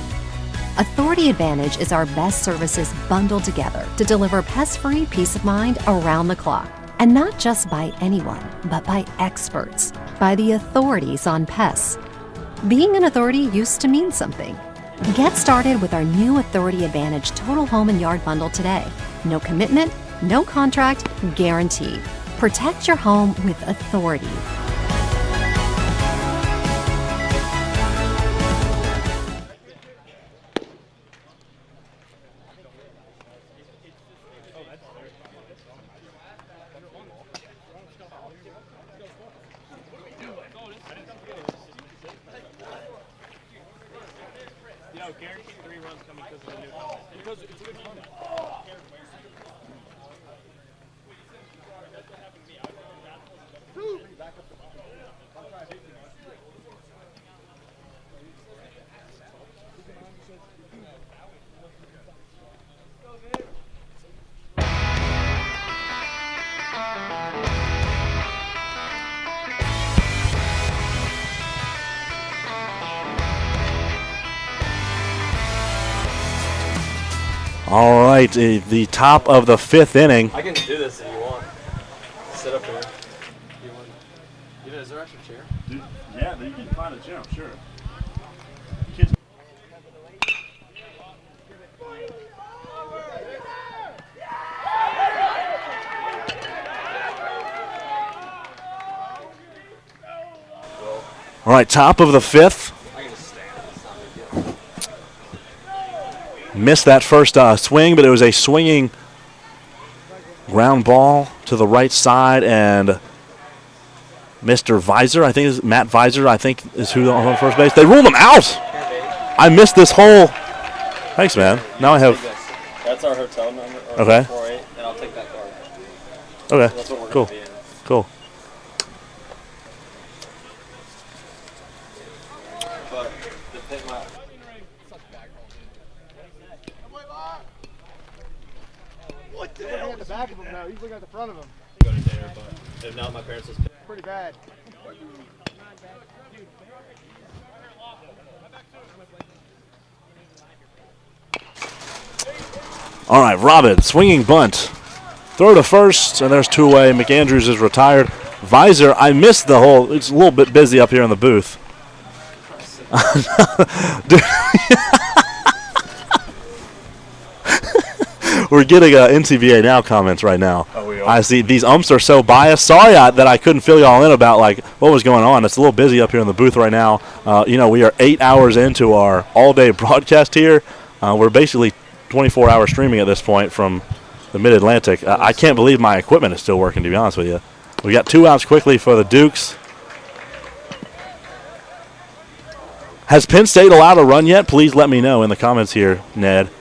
Authority Advantage is our best services bundled together to deliver pest-free peace of mind around the clock. And not just by anyone, but by experts, by the authorities on pests. Being an authority used to mean something. Get started with our new Authority Advantage Total Home and Yard Bundle today. No commitment, no contract, guaranteed. Protect your home with authority. All right, the top of the 5th inning. I can do this if you want. Sit up here. Is there extra chair? Yeah, you can find a chair, I'm sure. All right, top of the 5th. Missed that first swing, but it was a swinging ground ball to the right side, and Mr. Visor, I think is Matt Visor, I think is who on first base. They ruled him out. I missed this whole. Thanks, man. Now I have. That's our hotel number. Okay. 48, and I'll take that card. Okay. So that's what we're Cool. gonna be in. Cool. But the pit might. He's looking at the back of him now. He's looking at the front of him. Go to dinner, but if not, my parents will. Pretty bad. All right, Robin, swinging bunt. Throw to first, and there's 2 away. McAndrews is retired. Visor, I missed the whole. It's a little bit busy up here in the booth. Dude. We're getting NCBA Now comments right now. Oh, we are? I see these umps are so biased. Sorry that I couldn't fill y'all in about like what was going on. It's a little busy up here in the booth right now. We are 8 hours into our all-day broadcast here. We're basically 24-hour streaming at this point from the Mid-Atlantic. I can't believe my equipment is still working, to be honest with you. We got 2 outs quickly for the Dukes. Has Penn State allowed a run yet? Please let me know in the comments here, Ned.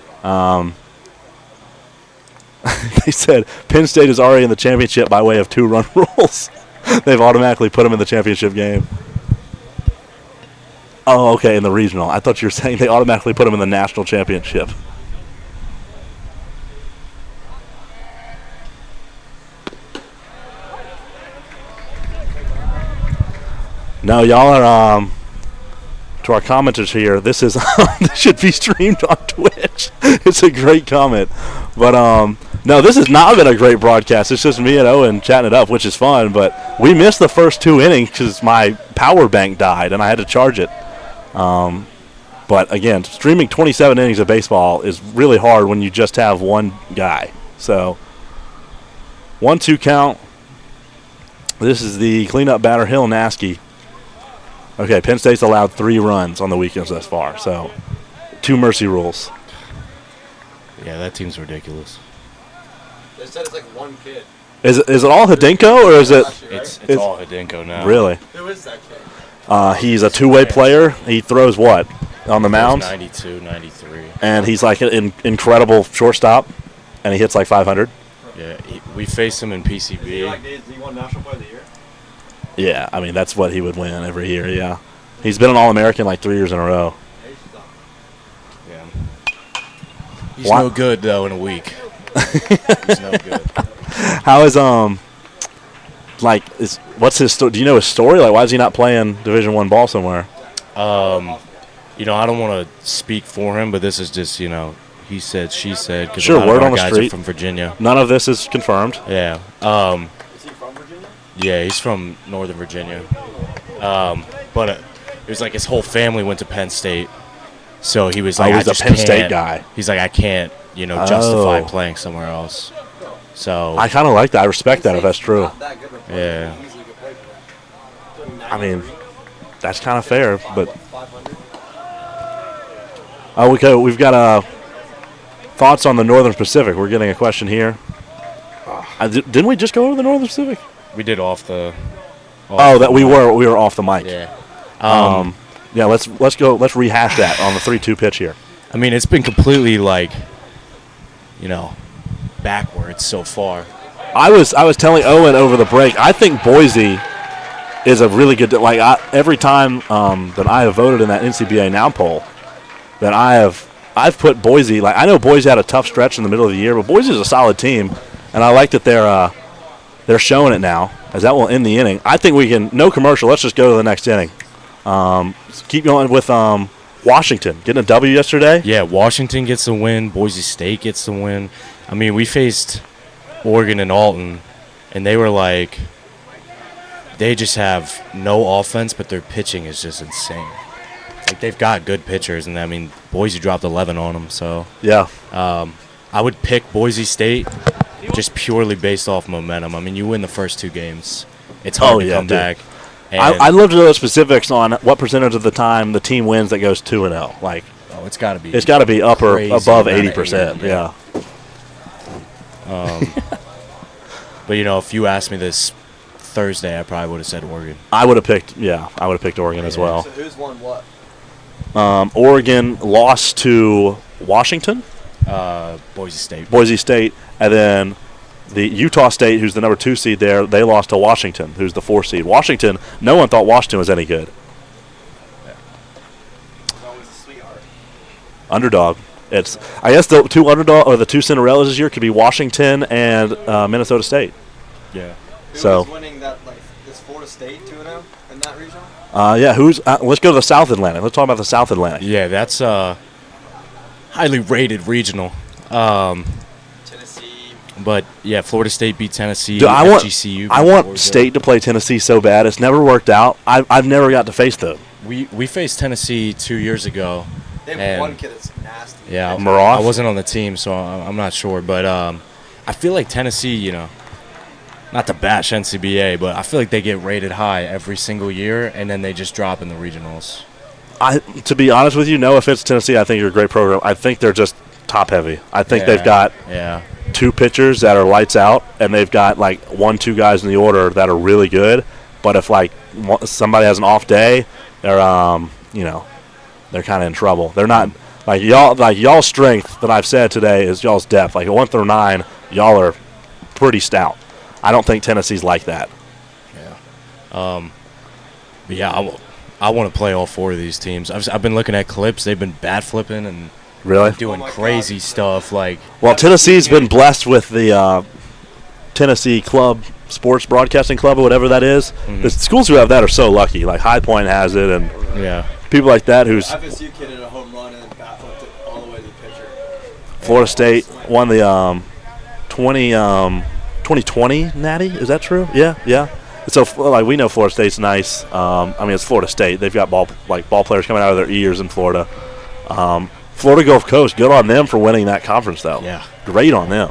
They said Penn State is already in the championship by way of 2-run rules. They've automatically put them in the championship game. Oh, okay, in the regional. I thought you were saying they automatically put them in the national championship. No, y'all are to our commenters here. This is this should be streamed on Twitch. It's a great comment, but no, this has not been a great broadcast. It's just me and Owen chatting it up, which is fun. But we missed the first 2 innings because my power bank died and I had to charge it. But again, streaming 27 innings of baseball is really hard when you just have one guy. So 1-2 count. This is the cleanup batter, Hill Nasky. Okay, Penn State's allowed 3 runs on the weekends thus far, so 2 mercy rules. Yeah, that team's ridiculous. They said it's like 1 kid. Is it all Hiddenko, or is it? It's all Hiddenko now. Really? Who is that kid? He's a 2-way player. He throws what on the mound? 92, 93. And he's like an incredible shortstop, and he hits like 500. Yeah, we faced him in PCB. Is he won National Player of the Year? Yeah, I mean that's what he would win every year. Yeah, he's been an All-American like 3 years in a row. Yeah. He's no good though in a week. He's no good. How is what's his story? Do you know his story? Like, why is he not playing Division I ball somewhere? I don't want to speak for him, but this is just he said, she said. Cause Sure, a lot word of our on the guys street. are from Virginia. None of this is confirmed. Yeah. Is he from Virginia? Yeah, he's from Northern Virginia. But it was like his whole family went to Penn State, so he was like, he's a Penn State guy. He's like, I can't, justify playing somewhere else. So I kind of like that. I respect that if that's true. yeah. I mean, that's kind of fair, but we've got thoughts on the Northern Pacific. We're getting a question here. Didn't we just go over the Northern Pacific? We did off the. We were off the mic. Yeah. Yeah. Let's go. Let's rehash that on the 3-2 pitch here. I mean, it's been completely backwards so far. I was telling Owen over the break. I think Boise is a really good. Every time that I have voted in that NCBA Now poll, that I've put Boise. Like, I know Boise had a tough stretch in the middle of the year, but Boise is a solid team, and I like that they're showing it now, as that will end the inning. I think we can, no commercial, let's just go to the next inning. Keep going with Washington getting a W yesterday. Yeah, Washington gets the win. Boise State gets the win. I mean, we faced Oregon and Alton, and they were like, they just have no offense, but their pitching is just insane. Like, they've got good pitchers, and I mean, Boise dropped 11 on them. So Yeah. I would pick Boise State just purely based off momentum. I mean, you win the first 2 games, it's hard to come back. And I'd love to know the specifics on what percentage of the time the team wins that goes 2-0. Like, it's got to be. it's got to be upper crazy above amount of 80%. 80, Yeah. But if you asked me this Thursday, I probably would have said Oregon. I would have picked Oregon as well. So who's won what? Oregon lost to Washington, Boise State. and then the Utah State, who's the number 2 seed there, they lost to Washington, who's the 4 seed. Washington, no one thought Washington was any good. It's always a sweetheart. Underdog. I guess the 2 underdog or the 2 Cinderellas this year could be Washington and Minnesota State. Yeah. Who was winning that? Like, is Florida State 2-0 in that regional? Yeah. Let's go to the South Atlantic. Let's talk about the South Atlantic. Yeah, that's a highly rated regional. Tennessee. But yeah, Florida State beat Tennessee. Dude, I FGCU want beat State to play Tennessee so bad. It's never worked out. I've never got to face them. We faced Tennessee 2 years ago. They have and one kid that's nasty. Yeah, Maroff? I wasn't on the team, so I'm not sure. But I feel like Tennessee, not to bash NCBA, but I feel like they get rated high every single year, and then they just drop in the regionals. To be honest with you, no offense to Tennessee, I think you're a great program. I think they're just top heavy. I think they've got 2 pitchers that are lights out, and they've got like 1-2 guys in the order that are really good. But if like somebody has an off day, they're they're kind of in trouble. They're not like y'all's strength that I've said today is y'all's depth. Like 1 through 9, y'all are pretty stout. I don't think Tennessee's like that. Yeah. But yeah, I want to play all 4 of these teams. I've been looking at clips. They've been bat flipping and Really? doing crazy stuff. Like, Well, Tennessee's been blessed with the Tennessee Club, Sports Broadcasting Club, or whatever that is. The schools who have that are so lucky. Like High Point has it, and yeah, people like that who's FSU kid hit a home run and then bat flipped it all the way to the pitcher. Florida State won the 2020 Natty. Is that true? Yeah. So like we know Florida State's nice. I mean it's Florida State. They've got ball players coming out of their ears in Florida. Florida Gulf Coast, good on them for winning that conference though. Yeah. Great on them.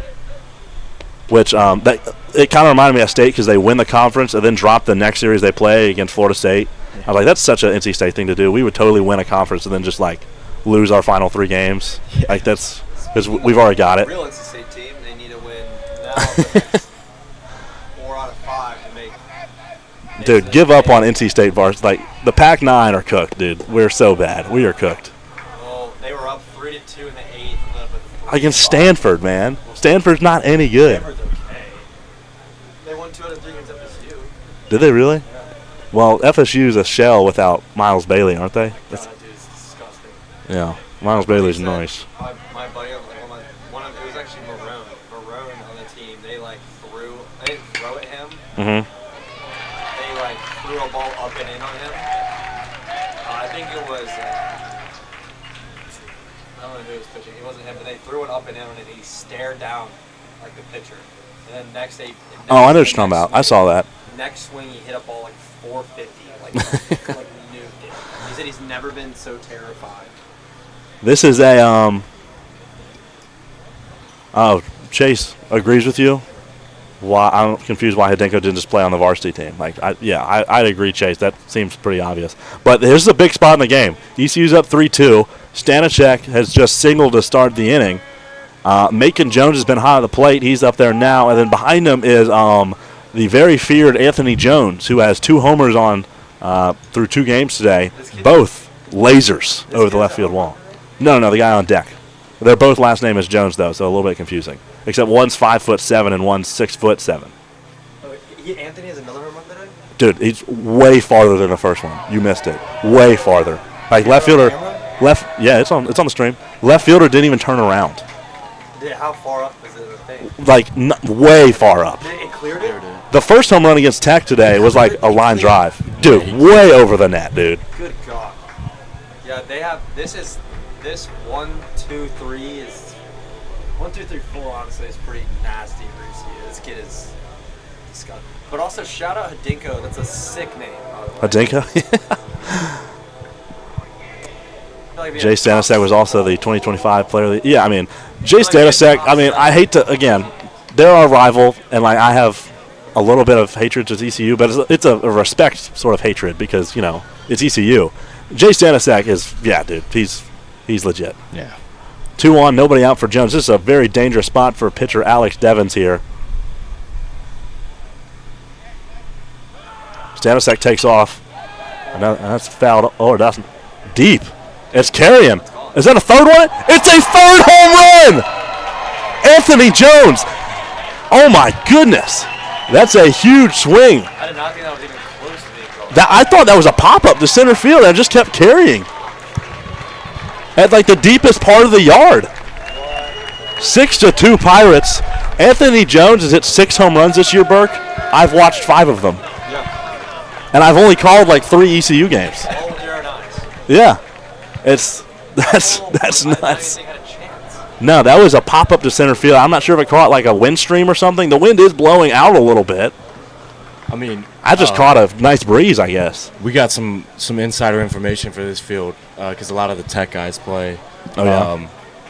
Which it kind of reminded me of State because they win the conference and then drop the next series they play against Florida State. I was like, that's such an NC State thing to do. We would totally win a conference and then just like lose our final 3 games. Like that's because we've already got it. Real NC State team, they need to win now the next 4 out of 5 to make. Dude, give up on NC State varsity. Like the Pac-9 are cooked, dude. We're so bad. We are cooked. Well, they were up 3-2 in the 8th. Against Stanford, man. Stanford's not any good. Stanford's okay. They won 2 out of 3 against FSU. Did they really? Well, FSU's a shell without Miles Bailey, aren't they? That dude's disgusting. Yeah, Miles Bailey's nice. My buddy, it was actually Maroon on the team. They didn't throw at him. Mm-hmm. They threw a ball up and in on him. I think it was. I don't know who was pitching. It wasn't him, but they threw it up and in on him. And he stared down like the pitcher. And then next I know what you're talking about. I saw that. Next swing, he hit a ball 450, like nuked it. He said he's never been so terrified. This is a Chase agrees with you. Why I'm confused why Hiddenko didn't just play on the varsity team. I'd agree, Chase. That seems pretty obvious. But here's a big spot in the game. ECU's up 3-2. Stanishek has just singled to start the inning. Macon Jones has been high on the plate. He's up there now. And then behind him is the very feared Anthony Jones, who has 2 homers on through 2 games today. Both lasers over the left field wall. No, the guy on deck. Their both last name is Jones, though, so a little bit confusing. Except one's 5'7" and one's 6'7". Anthony has another home run today? Dude, he's way farther than the first one. You missed it. Way farther. Like left fielder. Yeah, it's on the stream. Left fielder didn't even turn around. How far up is it a thing? Like way far up. It cleared it? The first home run against Tech today was like a line drive. Dude, way over the net, dude. Good God. Yeah, Yeah, they have. This 1, 2, 3 is 1, 2, 3, 4. Honestly, is pretty nasty for ECU. This kid is disgusting. But also shout out Hidinko. That's a sick name. Hidinko. Jay Stanisiak Stanisiak was also the 2025 player of the year. Yeah, I mean, Jay Stanisiak, I mean, I hate to, again, they're our rival, and like I have a little bit of hatred to ECU, but it's a respect sort of hatred because, you know, it's ECU. Jay Stanisiak is, yeah, dude, he's legit. Yeah. 2-1, nobody out for Jones. This is a very dangerous spot for pitcher Alex Devins here. Stanisiak takes off. And that's fouled. Oh, it doesn't. Deep. It's carrying. Is that a third one? It's a third home run! Anthony Jones. Oh, my goodness. That's a huge swing. I did not think that was even close to being called. I thought that was a pop-up to center field. I just kept carrying. At, like, the deepest part of the yard. 6-2 Pirates. Anthony Jones has hit 6 home runs this year, Burke. I've watched 5 of them. Yeah. And I've only called, like, 3 ECU games. All 0-9s. Yeah. That's nuts. Had a chance. No, that was a pop-up to center field. I'm not sure if it caught like a wind stream or something. The wind is blowing out a little bit. I mean, I just caught a nice breeze, I guess. we got some insider information for this field because a lot of the tech guys play Oh, yeah?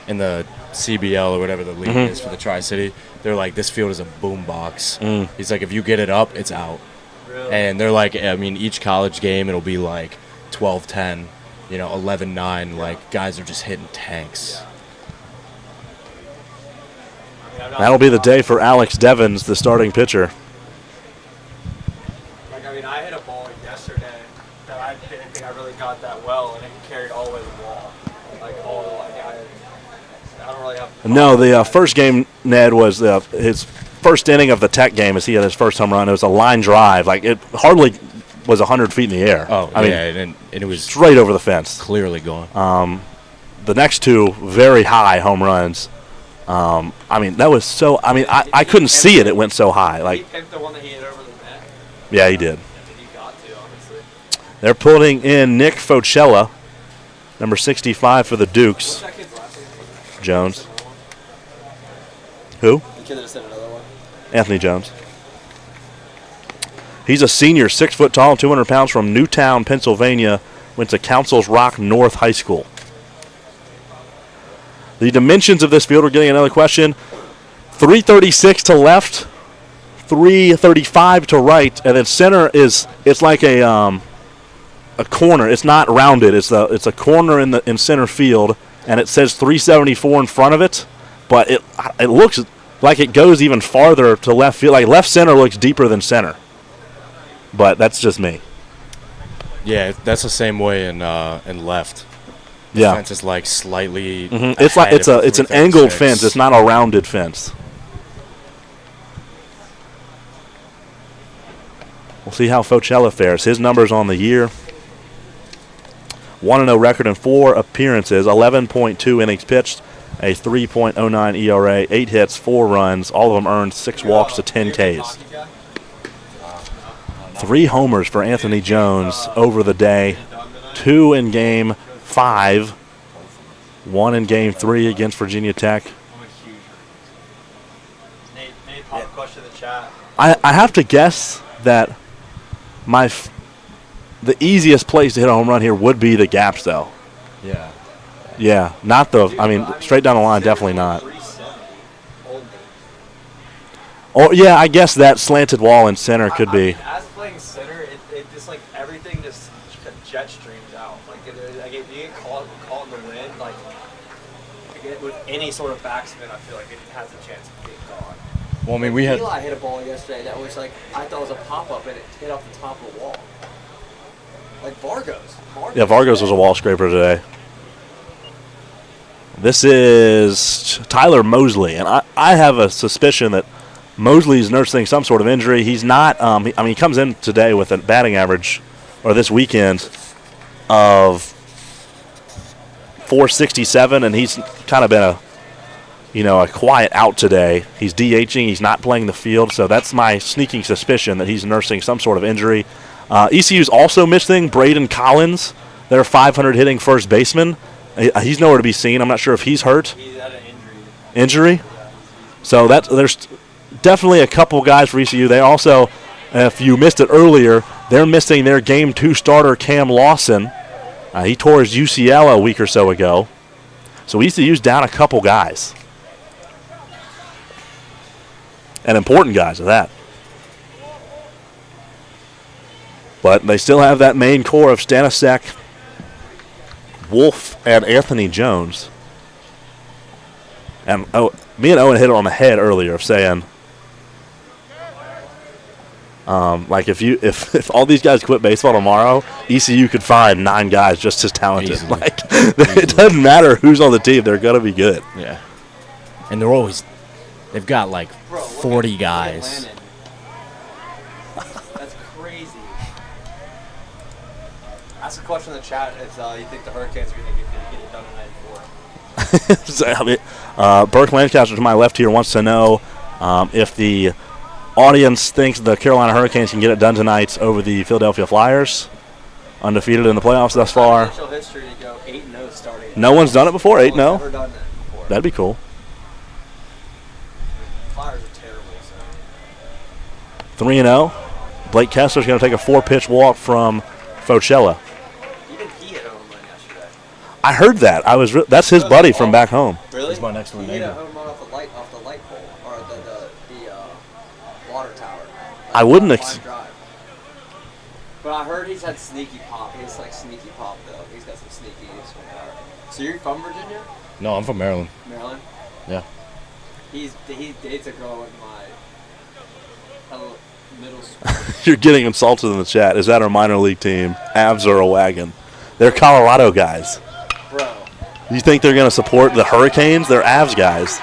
in the CBL or whatever the league is for the Tri-City. They're like, this field is a boom box. He's like, if you get it up, it's out. Really? And they're like, I mean, each college game it'll be like 12-10, 11-9. Like, guys are just hitting tanks. That'll be the day for Alex Devins, the starting pitcher. Like, I mean, I hit a ball yesterday that I didn't think I really got that well, and it carried all the way to the wall. Like, I don't really have. No, the first game, Ned, was his first inning of the Tech game as he had his first home run. It was a line drive. Like, it hardly was 100 feet in the air. Oh, I mean, and it was straight over the fence. clearly gone. The next 2 very high home runs. I mean, that was so. I mean, I couldn't see it. It went so high. He Like, picked the one that he hit over the net. yeah, he did. I mean, he got to, honestly. They're putting in Nick Focella, number 65 for the Dukes. What's that kid's last name? Jones. Who? The kid that said another one. Anthony Jones. He's a senior, 6 foot tall, 200 pounds, from Newtown, Pennsylvania. Went to Council's Rock North High School. The dimensions of this field, we're getting another question. 336 to left, 335 to right, and then center it's like a corner. It's not rounded. It's a corner in center field, and it says 374 in front of it, but it looks like it goes even farther to left field. Like left center looks deeper than center, but that's just me. Yeah, that's the same way in left. The Yeah. fence is like slightly. It's like ahead of it's an angled 336. fence. It's not a rounded fence. We'll see how Focella fares. His numbers on the year: 1-0 record in 4 appearances, 11.2 innings pitched, a 3.09 ERA, 8 hits, 4 runs. All of them earned 6 walks to 10 Ks. 3 homers for Anthony Jones over the day. 2 in Game 5, 1 in Game 3 against Virginia Tech. Nate popped a question in the chat. I have to guess that the easiest place to hit a home run here would be the gaps, though. Yeah. Yeah, not straight down the line, definitely not. Or yeah, I guess that slanted wall in center could be. As playing center, it just like everything just jet streams out. Like if you get caught in the wind, like with any sort of backspin, I feel like it has a chance of being gone. Well, I mean, we had. Eli hit a ball yesterday that was like I thought was a pop up and it hit off the top of the wall. Like Vargos. Yeah, Vargos was a wall scraper today. This is Tyler Mosley, and I have a suspicion that Mosley's nursing some sort of injury. He's not. He comes in today with a batting average, or this weekend, of 467, and he's kind of been a quiet out today. He's DHing. He's not playing the field, so that's my sneaking suspicion that he's nursing some sort of injury. ECU's also missing Braden Collins, their 500 hitting first baseman. He's nowhere to be seen. I'm not sure if he's hurt. He's had an injury. Injury? So there's definitely a couple guys for ECU. They also, if you missed it earlier, they're missing their Game 2 starter, Cam Lawson. He tore his UCL a week or so ago. So ECU's down a couple guys. And important guys at that. But they still have that main core of Stanisiak, Wolf, and Anthony Jones. And me and Owen hit it on the head earlier of saying, like if all these guys quit baseball tomorrow, ECU could find 9 guys just as talented. Easily. Like it doesn't matter who's on the team; they're gonna be good. Yeah. And they've got like 40 guys. That's crazy. Ask a question in the chat if you think the Hurricanes are going to get it done tonight. So, I mean, Burke Lancaster to my left here wants to know if the audience thinks the Carolina Hurricanes can get it done tonight over the Philadelphia Flyers, undefeated in the playoffs thus far. Official history to go 8-0 starting. No one's done it before, 8-0. Never done that before. That'd be cool. Flyers are terrible. So. 3-0. Blake Kessler's going to take a 4-pitch walk from Focella. Even he hit a home run yesterday. I heard that. That's his buddy from back home. Really? He's my next door He hit a neighbor. home run off the light pole or the water tower. I wouldn't Line drive. But I heard he's had sneaky pop. He's like sneaky pop though. He's got some sneaky swing power. So you're from Virginia? No, I'm from Maryland. Maryland? Yeah. He dates a girl in my middle school. You're getting insulted in the chat. Is that our minor league team? Avs or a wagon? They're Colorado guys. Bro. You think they're going to support the Hurricanes? They're Avs guys.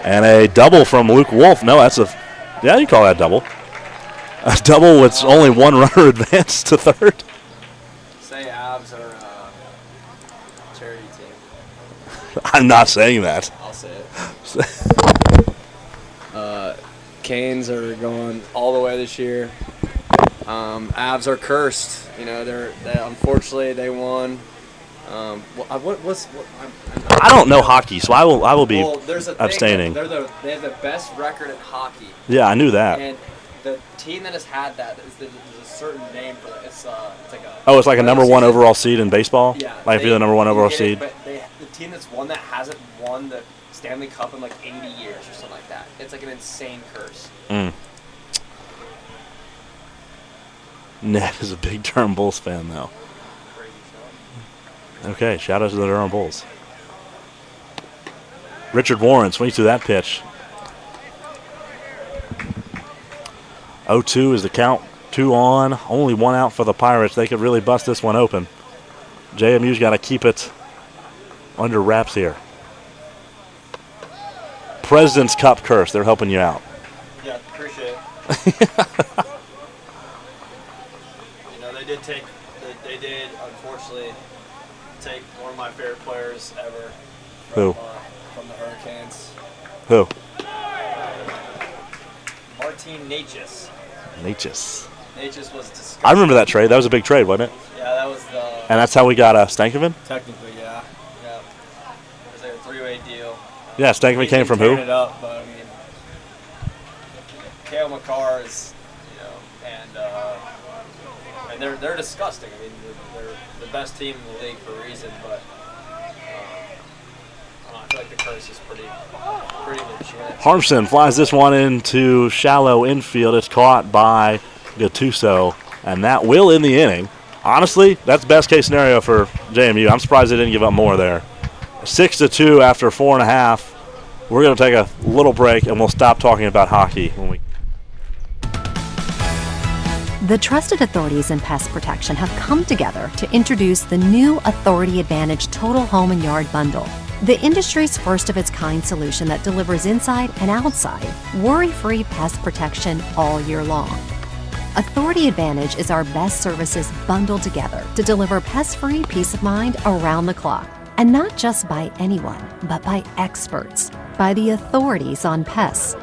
And a double from Luke Wolf. No, yeah, you call that double. A double with only one runner advanced to third. Say Avs are a charity team. I'm not saying that. I'll say it. Canes are going all the way this year. Avs are cursed. You know, they unfortunately they won. I don't know hockey, so I will be there's a abstaining. Thing they have the best record in hockey. Yeah, I knew that. And the team that has had that there's a certain name for it. It's like a. Oh, it's like a number 1 overall seed in baseball. Yeah. Like if you're the number 1 overall get it, seed. But the team that's won that hasn't won the Stanley Cup in like 80 years or something like that. It's like an insane curse. Ned is a big Durham Bulls fan, though. Crazy show. Okay, shout out to the Durham Bulls. Richard Warren swings through that pitch. 0-2 is the count. 2 on. Only 1 out for the Pirates. They could really bust this one open. JMU's got to keep it under wraps here. President's Cup curse. They're helping you out. Yeah, appreciate it. They did unfortunately take one of my favorite players ever. Who? From the Hurricanes. Who? Martin Necas. Necas was disgusting. I remember that trade. That was a big trade, wasn't it? Yeah, that was the. And that's how we got Stankoven? Technically, yeah. Yeah. It was like a 3-way deal. Yeah, Stankoven came from who? It up, but I mean, Kale McCarr is, and they're disgusting. I mean, they're the best team in the league for a reason, but I feel like the curse is pretty legit. Harmson flies this one into shallow infield. It's caught by Gattuso, and that will end the inning. Honestly, that's best case scenario for JMU. I'm surprised they didn't give up more there. 6-2 after 4.5. We're going to take a little break, and we'll stop talking about hockey when we. The trusted authorities in pest protection have come together to introduce the new Authority Advantage Total Home and Yard Bundle, the industry's first of its kind solution that delivers inside and outside worry-free pest protection all year long. Authority Advantage is our best services bundled together to deliver pest-free peace of mind around the clock. And not just by anyone, but by experts, by the authorities on pests.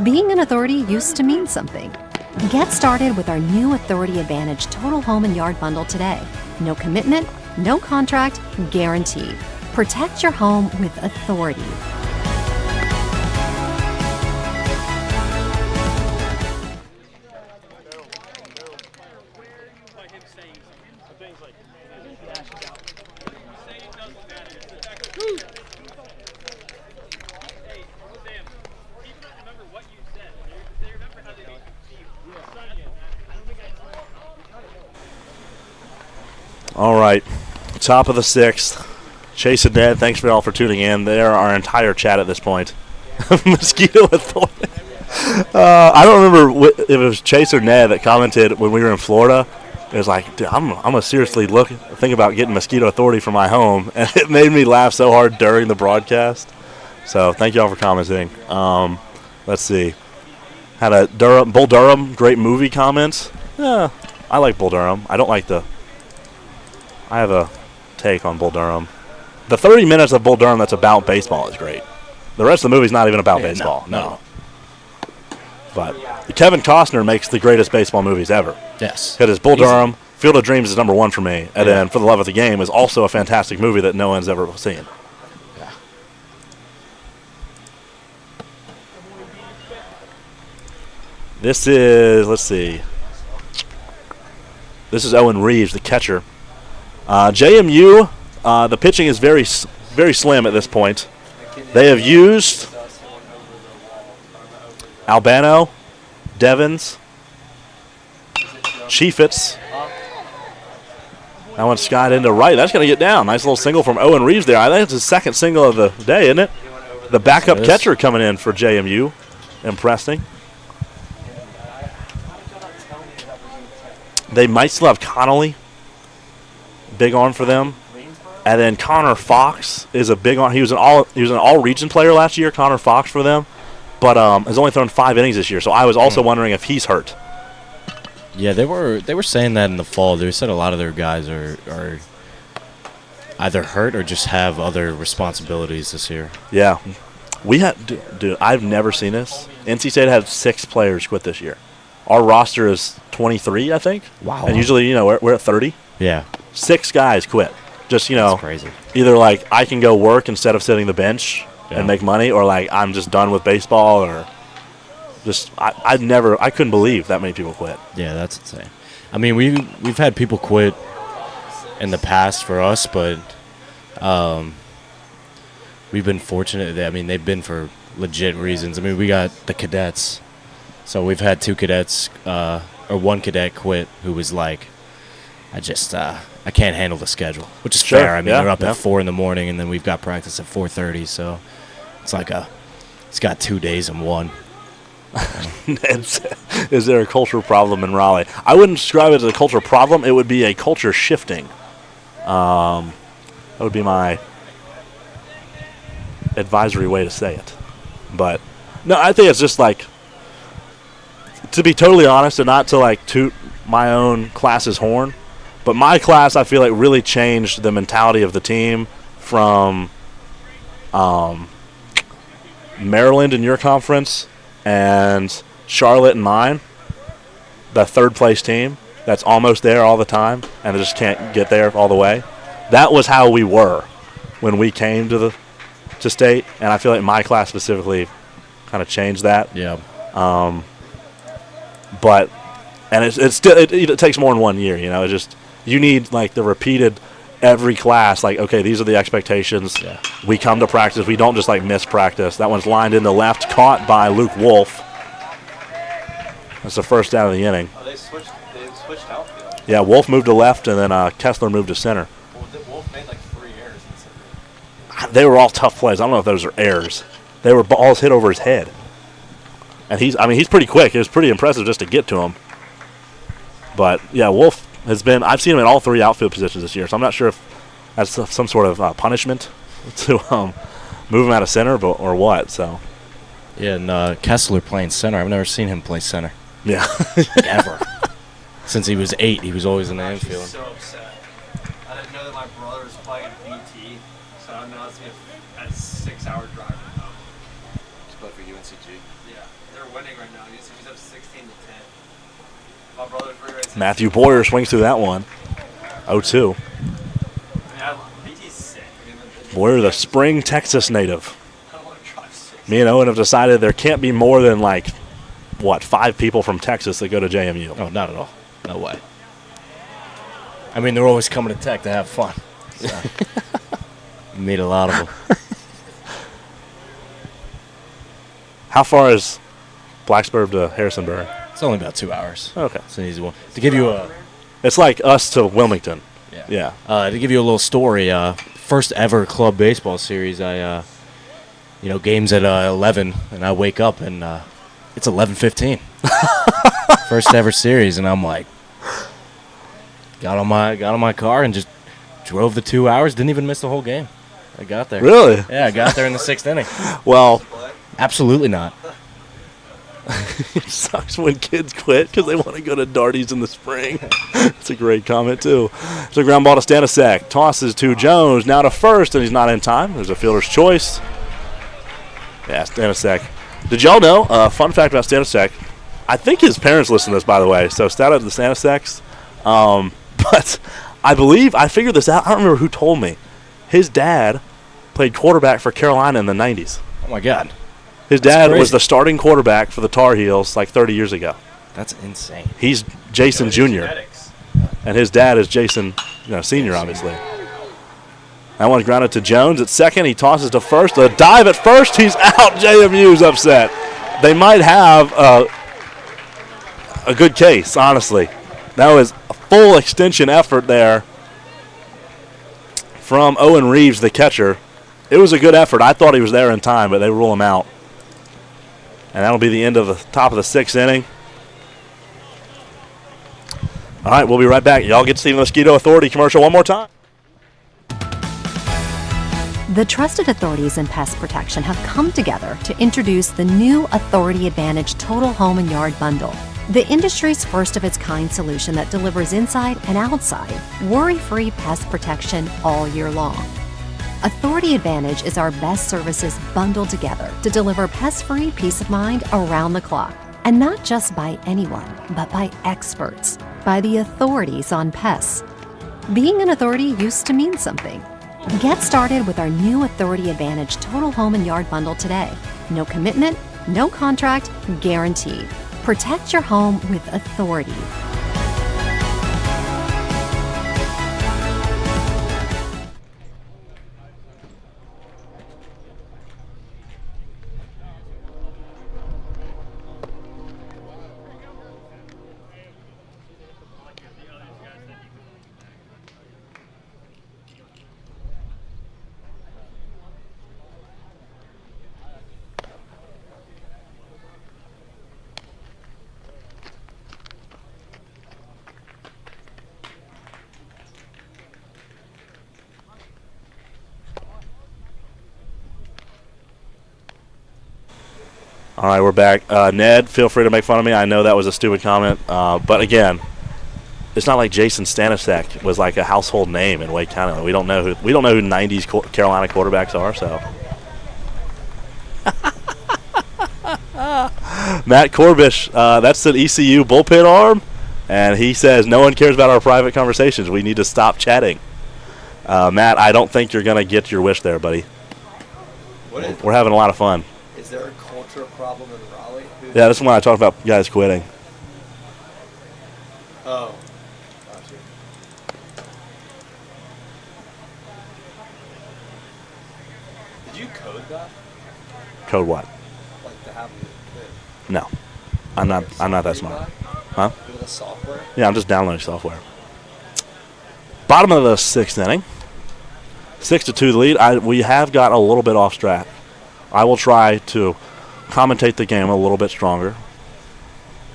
Being an authority used to mean something. Get started with our new Authority Advantage Total Home and Yard Bundle today. No commitment, no contract, guaranteed. Protect your home with authority. All right, top of the 6th. Chase and Ned, thanks for all for tuning in. They're our entire chat at this point. Mosquito Authority. I don't remember if it was Chase or Ned that commented when we were in Florida. It was like, dude, I'm gonna seriously think about getting Mosquito Authority for my home, and it made me laugh so hard during the broadcast. So thank you all for commenting. Let's see. Had a Bull Durham, great movie comments. Yeah, I like Bull Durham. I have a take on Bull Durham. The 30 minutes of Bull Durham that's about baseball is great. The rest of the movie's not even about baseball. No. But Kevin Costner makes the greatest baseball movies ever. Yes. It is Bull Durham. Field of Dreams is number 1 for me. And then For the Love of the Game is also a fantastic movie that no one's ever seen. Yeah. This is, let's see. This is Owen Reeves, the catcher. JMU, the pitching is very slim at this point. They have used Albano, Devins, Chiefitz. That one skied into right. That's going to get down. Nice little single from Owen Reeves there. I think it's his second single of the day, isn't it? The backup catcher coming in for JMU. Impressing. They might still have Connolly. Big arm for them. And then Connor Fox is a big arm. He was an all-region player last year, Connor Fox for them, but has only thrown 5 innings this year. So I was also wondering if he's hurt. Yeah, they were saying that in the fall. They said a lot of their guys are either hurt or just have other responsibilities this year. Yeah. We had, dude, I've never seen this. NC State had 6 players quit this year. Our roster is 23, I think. Wow. And usually, we're at 30. Yeah. 6 guys quit. Just, That's crazy. Either like I can go work instead of sitting the bench and make money, or like I'm just done with baseball, or just I couldn't believe that many people quit. Yeah, that's insane. I mean, we've had people quit in the past for us, but we've been fortunate. They've been for legit reasons. I mean, we got the cadets. So we've had 2 cadets, or 1 cadet quit who was like, I can't handle the schedule, which is fair. I mean, they're up at 4 in the morning, and then we've got practice at 4:30. So it's like it's got 2 days in one. Is there a cultural problem in Raleigh? I wouldn't describe it as a cultural problem. It would be a culture shifting. That would be my advisory way to say it. But no, I think it's just like, to be totally honest, and not to like toot my own class's horn, but my class, I feel like, really changed the mentality of the team from Maryland in your conference and Charlotte in mine, the 3rd place team that's almost there all the time and they just can't get there all the way. That was how we were when we came to state, and I feel like my class specifically kind of changed that. Yeah. But it's still it takes more than 1 year, It just, you need like the repeated every class, like, okay, these are the expectations. Yeah. We come to practice. We don't just like miss practice. That one's lined into left, caught by Luke Wolf. That's the first out of the inning. Oh, they switched outfield. Yeah, Wolf moved to left, and then Kessler moved to center. Well, Wolf made like 3 errors in center. They were all tough plays. I don't know if those are errors. They were balls hit over his head. And he's pretty quick. It was pretty impressive just to get to him. But yeah, Wolf has been, I've seen him in all 3 outfield positions this year, so I'm not sure if that's some sort of punishment to move him out of center or what. So Yeah, and Kessler playing center. I've never seen him play center. Yeah. Ever. Since he was 8, he was always in the I'm infield. so upset. I didn't know that my brother was playing VT, so I know it's going to be a 6-hour drive from home. Just play for UNCG. Yeah, they're winning right now. UNCG's up 16-10. My brother's re-racing. Matthew Boyer swings through that one. 0-2. BT's sick. Boyer, the Spring, Texas native. I don't want to drive 6. Me and Owen have decided there can't be more than, 5 people from Texas that go to JMU. Oh, not at all. No way. I mean, they're always coming to Tech to have fun. So. Meet a lot of them. How far is Blacksburg to Harrisonburg? It's only about 2 hours. Okay. It's an easy one. To give you a It's like us to Wilmington. Yeah. To give you a little story, first ever club baseball series. I, games at 11, and I wake up and it's 11:15. First ever series, and I'm like, got on my car and just drove the 2 hours. Didn't even miss the whole game. I got there. Really? Yeah, I got there in the 6th inning. Well, Absolutely not. it sucks when kids quit because they want to go to Darty's in the spring. That's a great comment, too. So ground ball to Stanisiak. Tosses to Jones. Now to first, and he's not in time. There's a fielder's choice. Yeah, Stanisiak. Did y'all know, fun fact about Stanisiak, I think his parents listen to this, by the way, so shout out to the Stanisiaks. But I figured this out. I don't remember who told me. His dad played quarterback for Carolina in the 90s. Oh, my God. His dad was the starting quarterback for the Tar Heels 30 years ago. That's insane. He's Jason Jr., Genetics. and his dad is Jason Sr., obviously. That one's grounded to Jones at second. He tosses to first. A dive at first. He's out. JMU's upset. They might have a good case, honestly. That was a full extension effort there from Owen Reeves, the catcher. It was a good effort. I thought he was there in time, but they rule him out. And that'll be the end of the top of the 6th inning. All right, we'll be right back. Y'all get to see the Mosquito Authority commercial one more time. The trusted authorities in pest protection have come together to introduce the new Authority Advantage Total Home and Yard Bundle, the industry's first of its kind solution that delivers inside and outside worry-free pest protection all year long. Authority Advantage is our best services bundled together to deliver pest-free peace of mind around the clock. And not just by anyone, but by experts, by the authorities on pests. Being an authority used to mean something. Get started with our new Authority Advantage Total Home and Yard Bundle today. No commitment, no contract, guaranteed. Protect your home with authority. All right, we're back. Ned, feel free to make fun of me. I know that was a stupid comment. But, again, it's not like Jason Stanisiak was like a household name in Wake County. We don't know who 90s Carolina quarterbacks are, so. Matt Corbish, that's an ECU bullpen arm, and he says no one cares about our private conversations. We need to stop chatting. Matt, I don't think you're going to get your wish there, buddy. We're having a lot of fun. Is there a cultural problem in Raleigh? Yeah, this is when I talk about guys quitting. Oh. Gotcha. Did you code that? Code what? Like to have it quit? No. I'm not that smart. Huh? With the software? Yeah, I'm just downloading software. Bottom of the 6th inning. 6-2 the lead. We have got a little bit off track. I will try to commentate the game a little bit stronger.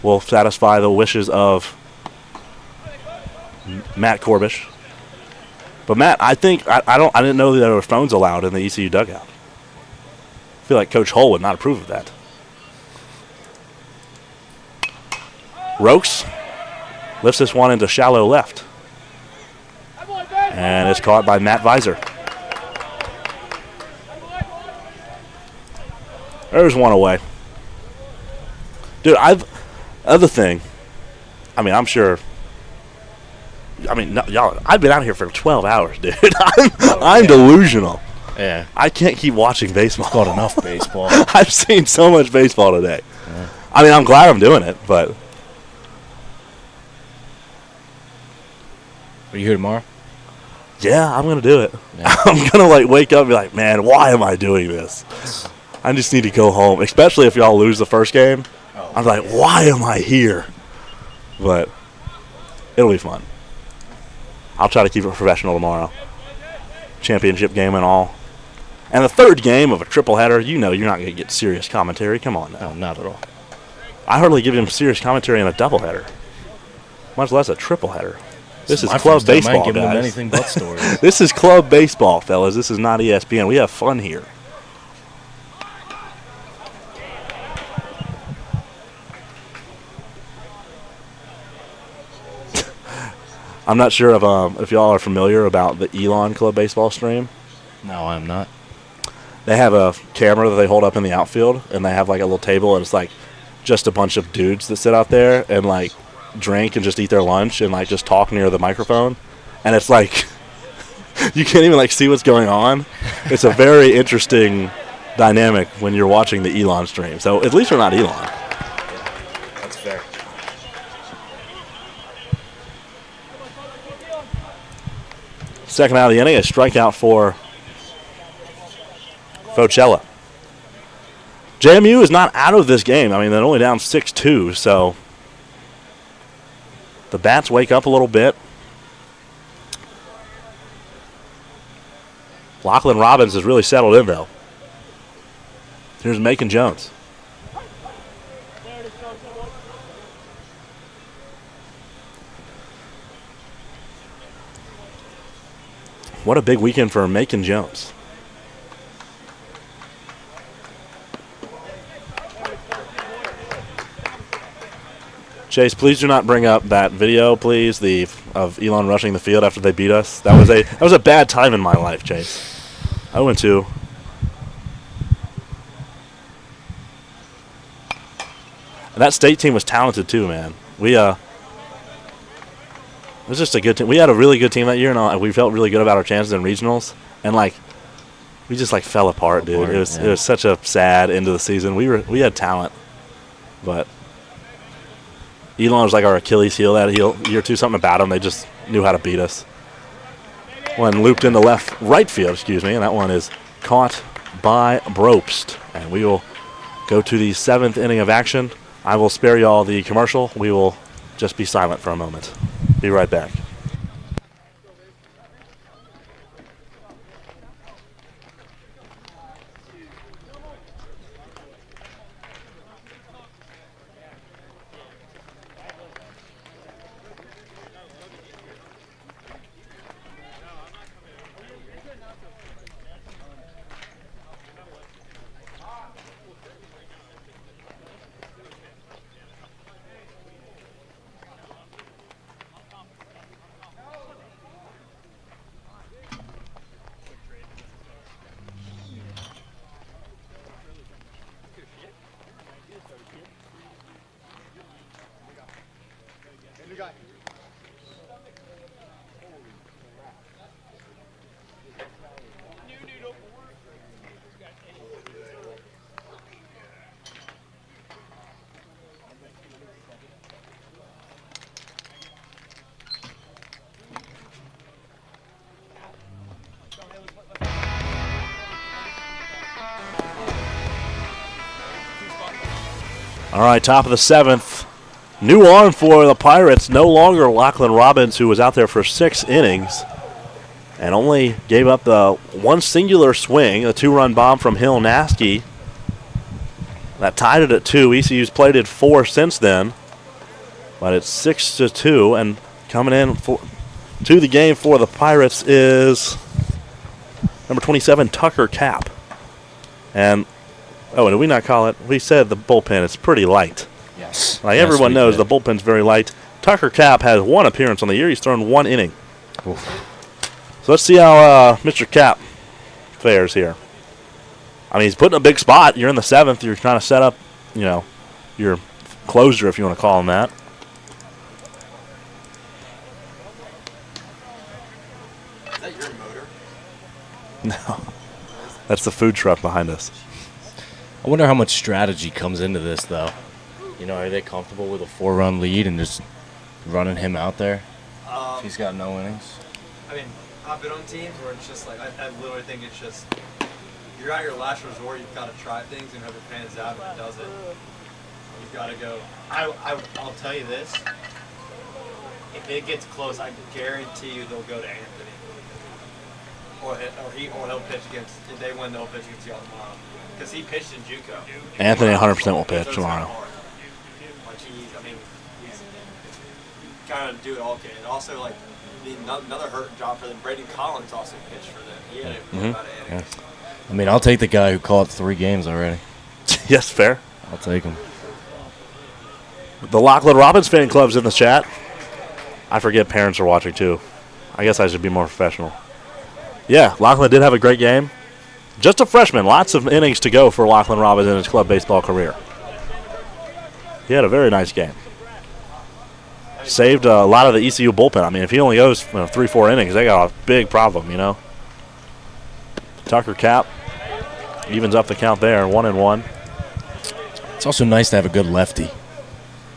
We'll satisfy the wishes of Matt Corbish. But Matt, I think I didn't know that there were phones allowed in the ECU dugout. I feel like Coach Hull would not approve of that. Rokes lifts this one into shallow left. And it's caught by Matt Visor. There's one away. Dude, other thing, I mean, I'm sure. I mean, no, y'all, I've been out here for 12 hours, dude. I'm delusional. Yeah. I can't keep watching baseball. Got enough baseball. I've seen so much baseball today. Yeah. I mean, I'm glad I'm doing it, but. Are you here tomorrow? Yeah, I'm going to do it. Yeah. I'm going to, like, wake up and be like, man, why am I doing this? I just need to go home, especially if y'all lose the first game. Oh, I'm like, why am I here? But it'll be fun. I'll try to keep it professional tomorrow. Championship game and all. And the third game of a triple-header, you know you're not going to get serious commentary. Come on now. No, not at all. I hardly give him serious commentary in a doubleheader, much less a triple-header. This is my club baseball, guys. Them anything but stories. This is club baseball, fellas. This is not ESPN. We have fun here. I'm not sure if y'all are familiar about the Elon Club Baseball stream. No, I'm not. They have a camera that they hold up in the outfield, and they have like a little table, and it's like just a bunch of dudes that sit out there and like drink and just eat their lunch and like just talk near the microphone. And it's like you can't even like see what's going on. It's a very interesting dynamic when you're watching the Elon stream. So at least we're not Elon. That's fair. Second out of the inning, a strikeout for Focella. JMU is not out of this game. I mean, they're only down 6-2, so the bats wake up a little bit. Lachlan Robbins has really settled in, though. Here's Macon Jones. What a big weekend for Macon Jones. Chase, please do not bring up that video, please, of Elon rushing the field after they beat us. That was a bad time in my life, Chase. 0-2. And that state team was talented too, man. It was just a good team. We had a really good team that year, and we felt really good about our chances in regionals. And like, we just like fell apart, dude. It was such a sad end of the season. We had talent, but Elon was like our Achilles heel that year too. Something about them, they just knew how to beat us. One looped into right field, and that one is caught by Brobst. And we will go to the 7th inning of action. I will spare y'all the commercial. We will just be silent for a moment. Be right back. All right, top of the 7th. New arm for the Pirates. No longer Lachlan Robbins, who was out there for 6 innings and only gave up the one singular swing, a 2-run bomb from Hill Nasky. That tied it at 2. ECU's played it 4 since then, but it's 6-2. And coming in to the game for the Pirates is number 27, Tucker Cap. And did we not call it? We said the bullpen is pretty light. Yes. Like everyone knows, the bullpen's very light. Tucker Cap has 1 appearance on the year. He's thrown 1 inning. Oof. So let's see how Mr. Cap fares here. I mean, he's put in a big spot. You're in the 7th. You're trying to set up, your closer, if you want to call him that. that your motor? No. That's the food truck behind us. I wonder how much strategy comes into this, though. You know, are they comfortable with a 4-run lead and just running him out there? If he's got no innings. I mean, I've been on teams where it's just like, I literally think it's just, you're at your last resort, you've got to try things and hope it pans out. If it doesn't, you've got to go. I'll tell you this. If it gets close, I guarantee you they'll go to Anthony. Or he'll pitch against, if they win, they'll pitch against y'all tomorrow. Because he pitched in JUCO. Anthony 100% will pitch tomorrow. Like he's kind of do it all kid. And also, like, another hurt job for them. Braden Collins also pitched for them. He had about an innings. I mean, I'll take the guy who caught 3 games already. Yes, fair. I'll take him. The Lachlan Robbins fan club's in the chat. I forget parents are watching too. I guess I should be more professional. Yeah, Lachlan did have a great game. Just a freshman. Lots of innings to go for Lachlan Robbins in his club baseball career. He had a very nice game. Saved a lot of the ECU bullpen. I mean, if he only goes 3-4 innings, they got a big problem, you know. Tucker Cap evens up the count there, 1-1. It's also nice to have a good lefty.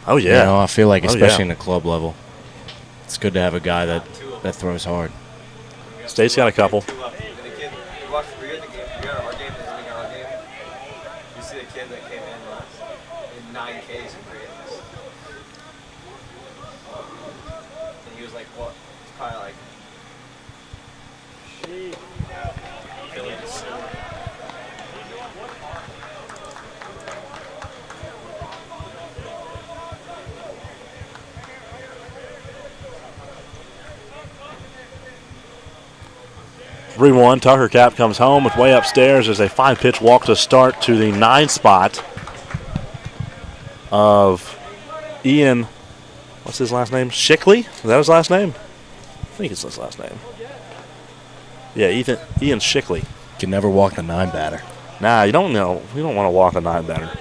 Oh, yeah. You know, I feel like, especially in the club level, it's good to have a guy that throws hard. State's got a couple. You see the kid that came in 9 Ks and 3 innings. And he was like, what? He's probably like, 3-1. Tucker Cap comes home with way upstairs as a 5-pitch walk to start to the 9 spot of Ian. What's his last name? Shickley? Is that his last name? I think it's his last name. Yeah, Ian Shickley. Can never walk the 9 batter. Nah, you don't know. You don't want to walk a 9 batter.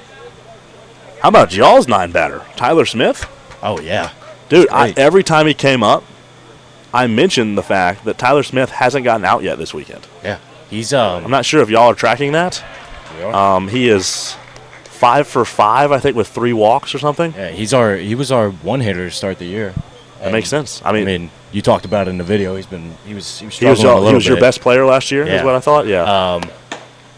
How about y'all's 9 batter? Tyler Smith? Oh, yeah. Dude, every time he came up, I mentioned the fact that Tyler Smith hasn't gotten out yet this weekend. Yeah. He's I'm not sure if y'all are tracking that. We are. He is 5 for 5, I think, with 3 walks or something. Yeah, he was our one hitter to start the year. That makes sense. I mean, you talked about it in the video. He was struggling a little bit. He was your best player last year, is what I thought. Yeah.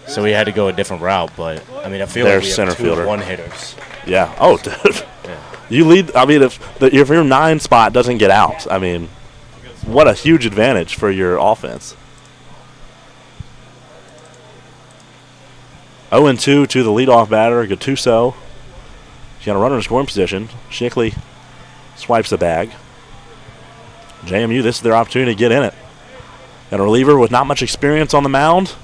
So we had to go a different route, but I mean, I feel Their like we center have 2 fielder. one hitters. Yeah. Oh, dude. Yeah. You lead. I mean, if your 9 spot doesn't get out, I mean, what a huge advantage for your offense. 0-2 to the leadoff batter, Gattuso. He's got a runner in scoring position. Shickley swipes the bag. JMU, this is their opportunity to get in it. Got a reliever with not much experience on the mound.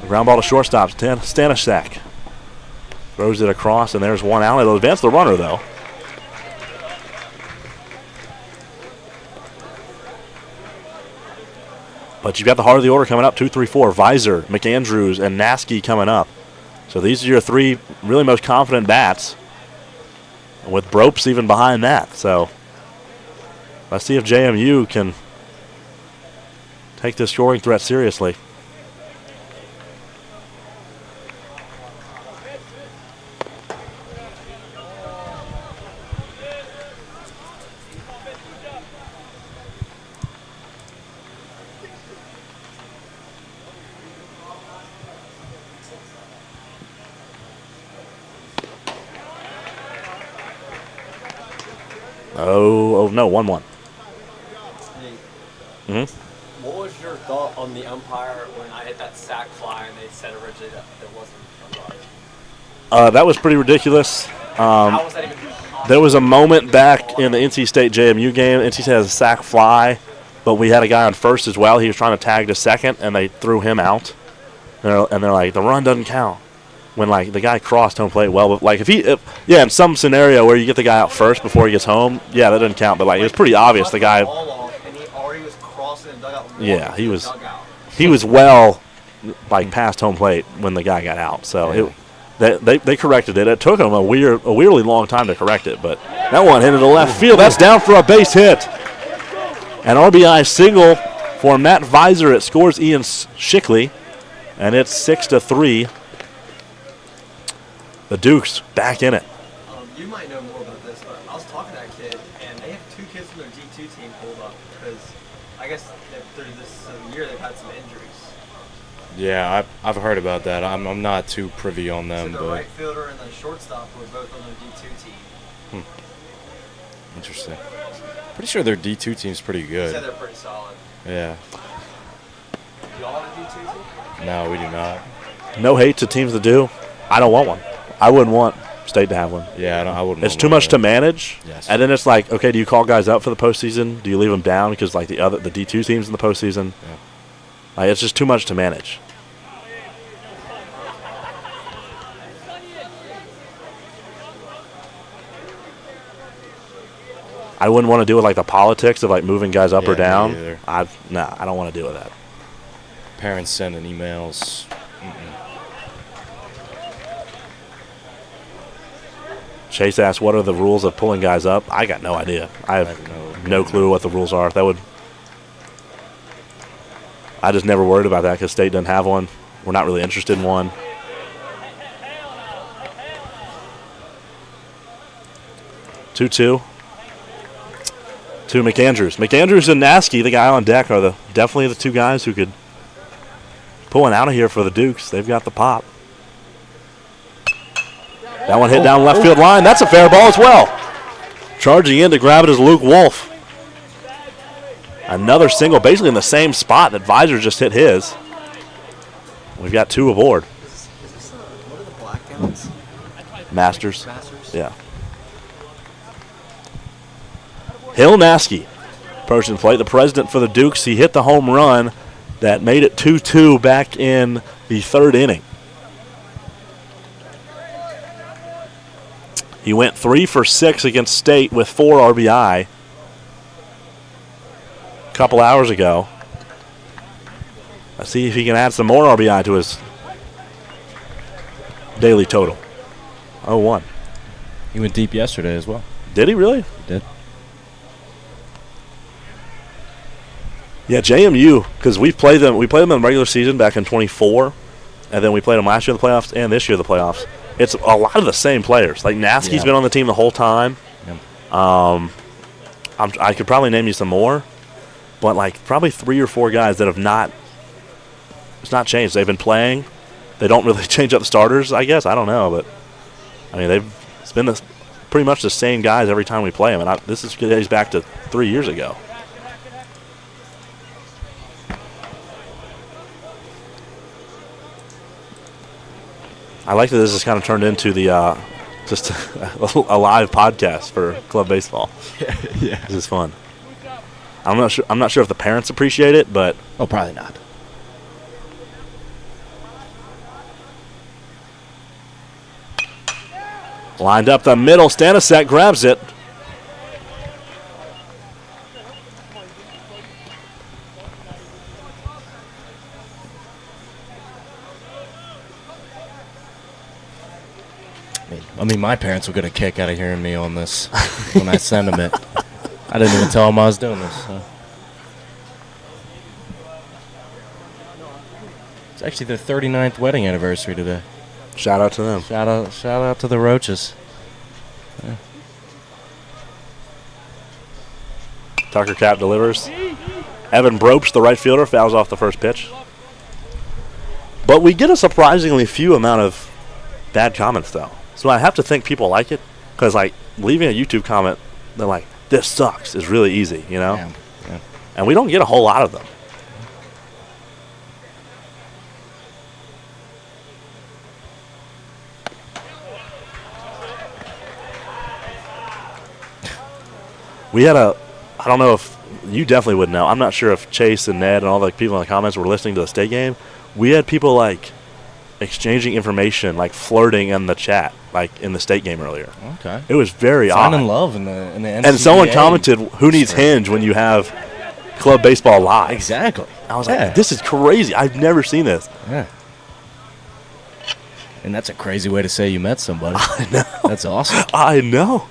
Ground ball to shortstop, Stanishek. Throws it across, and there's 1 out. It'll advance the runner, though. But you've got the heart of the order coming up, 2, 3, 4. Visor, McAndrews, and Naskey coming up. So these are your 3 really most confident bats, with Bropes even behind that. So let's see if JMU can take this scoring threat seriously. Oh, no, 1-1. Mm-hmm. what was your thought on the umpire when I hit that sack fly and they said originally that it wasn't a run? That was pretty ridiculous. How was that even possible? There was a moment back in the NC State JMU game. NC State has a sack fly, but we had a guy on first as well. He was trying to tag to second, and they threw him out. And they're like, the run doesn't count. When, like, the guy crossed home plate well. But, like, in some scenario where you get the guy out first before he gets home, yeah, that doesn't count. But, like, it was pretty obvious the guy. And he already was crossing the dugout. Yeah, he was well, like, past home plate when the guy got out. So they corrected it. It took them a weirdly long time to correct it. But that one hit into left field. That's down for a base hit. An RBI single For Matt Visor, it scores Ian Schickley, and it's 6-3. The Dukes back in it. You might know more about this, but I was talking to that kid, and they have 2 kids from their D2 team pulled up because I guess through this year they've had some injuries. Yeah, I've heard about that. I'm not too privy on them. So the but right fielder and the shortstop were both on their D2 team. Interesting. Pretty sure their D2 team's pretty He good. said they're pretty solid. Yeah. Do y'all have a D2 team? No, we do not. No hate to teams that do. I don't want one. I wouldn't want State to have one. Yeah, I wouldn't. It's want too one much either. to manage. Yes. And then it's like, okay, do you call guys up for the postseason? Do you leave them down because like the D2 teams in the postseason? Yeah. Like, it's just too much to manage. I wouldn't want to deal with like the politics of like moving guys up Yeah, or me down. either. I don't want to deal with that. Parents sending emails. Chase asked, "What are the rules of pulling guys up?" I got no idea. I have no clue what the rules are. I just never worried about that because State doesn't have one. We're not really interested in one. Two to McAndrews. McAndrews and Naskey, the guy on deck, are definitely the 2 guys who could pull one out of here for the Dukes. They've got the pop. That one hit down left field line. That's a fair ball as well. Charging in to grab it is Luke Wolf. Another single, basically in the same spot that Visor just hit his. We've got 2 aboard. Is this what are the black downs? Masters. Masters? Yeah. Hill Naskey approaching the plate. The president for the Dukes. He hit the home run that made it 2-2 back in the 3rd inning. He went 3 for 6 against State with 4 RBI a couple hours ago. Let's see if he can add some more RBI to his daily total. 0-1. He went deep yesterday as well. Did he really? He did. Yeah, JMU, because we played them in the regular season back in 24, and then we played them last year in the playoffs and this year in the playoffs. It's a lot of the same players. Like Naskey's been on the team the whole time. Yeah. I could probably name you some more, but like probably 3 or 4 guys that have not. It's not changed. They've been playing. They don't really change up the starters, I guess. I don't know, but I mean it's been pretty much the same guys every time we play them, and this goes back to 3 years ago. I like that this has kind of turned into the just a live podcast for club baseball. Yeah. This is fun. I'm not sure if the parents appreciate it, but Oh, probably not. lined up the middle. Stanisiak grabs it. I mean, my parents will get a kick out of hearing me on this when I send them it. I didn't even tell them I was doing this. So. It's actually their 39th wedding anniversary today. Shout out to them. Shout out to the Roaches. Yeah. Tucker Cap delivers. Evan Bropes, the right fielder, fouls off the first pitch. But we get a surprisingly few amount of bad comments, though. So I have to think people like it, because like leaving a YouTube comment, they're like, "This sucks," is really easy, you know. Yeah. And we don't get a whole lot of them. We had I don't know if you definitely would know. I'm not sure if Chase and Ned and all the people in the comments were listening to the state game. We had people like exchanging information, like flirting in the chat, like in the state game earlier. Okay. It was very odd. Finding love in the NCAA. And someone commented, "Who needs Hinge when you have club baseball live?" Exactly. I was like, "This is crazy. I've never seen this." Yeah. And that's a crazy way to say you met somebody. I know. That's awesome. I know.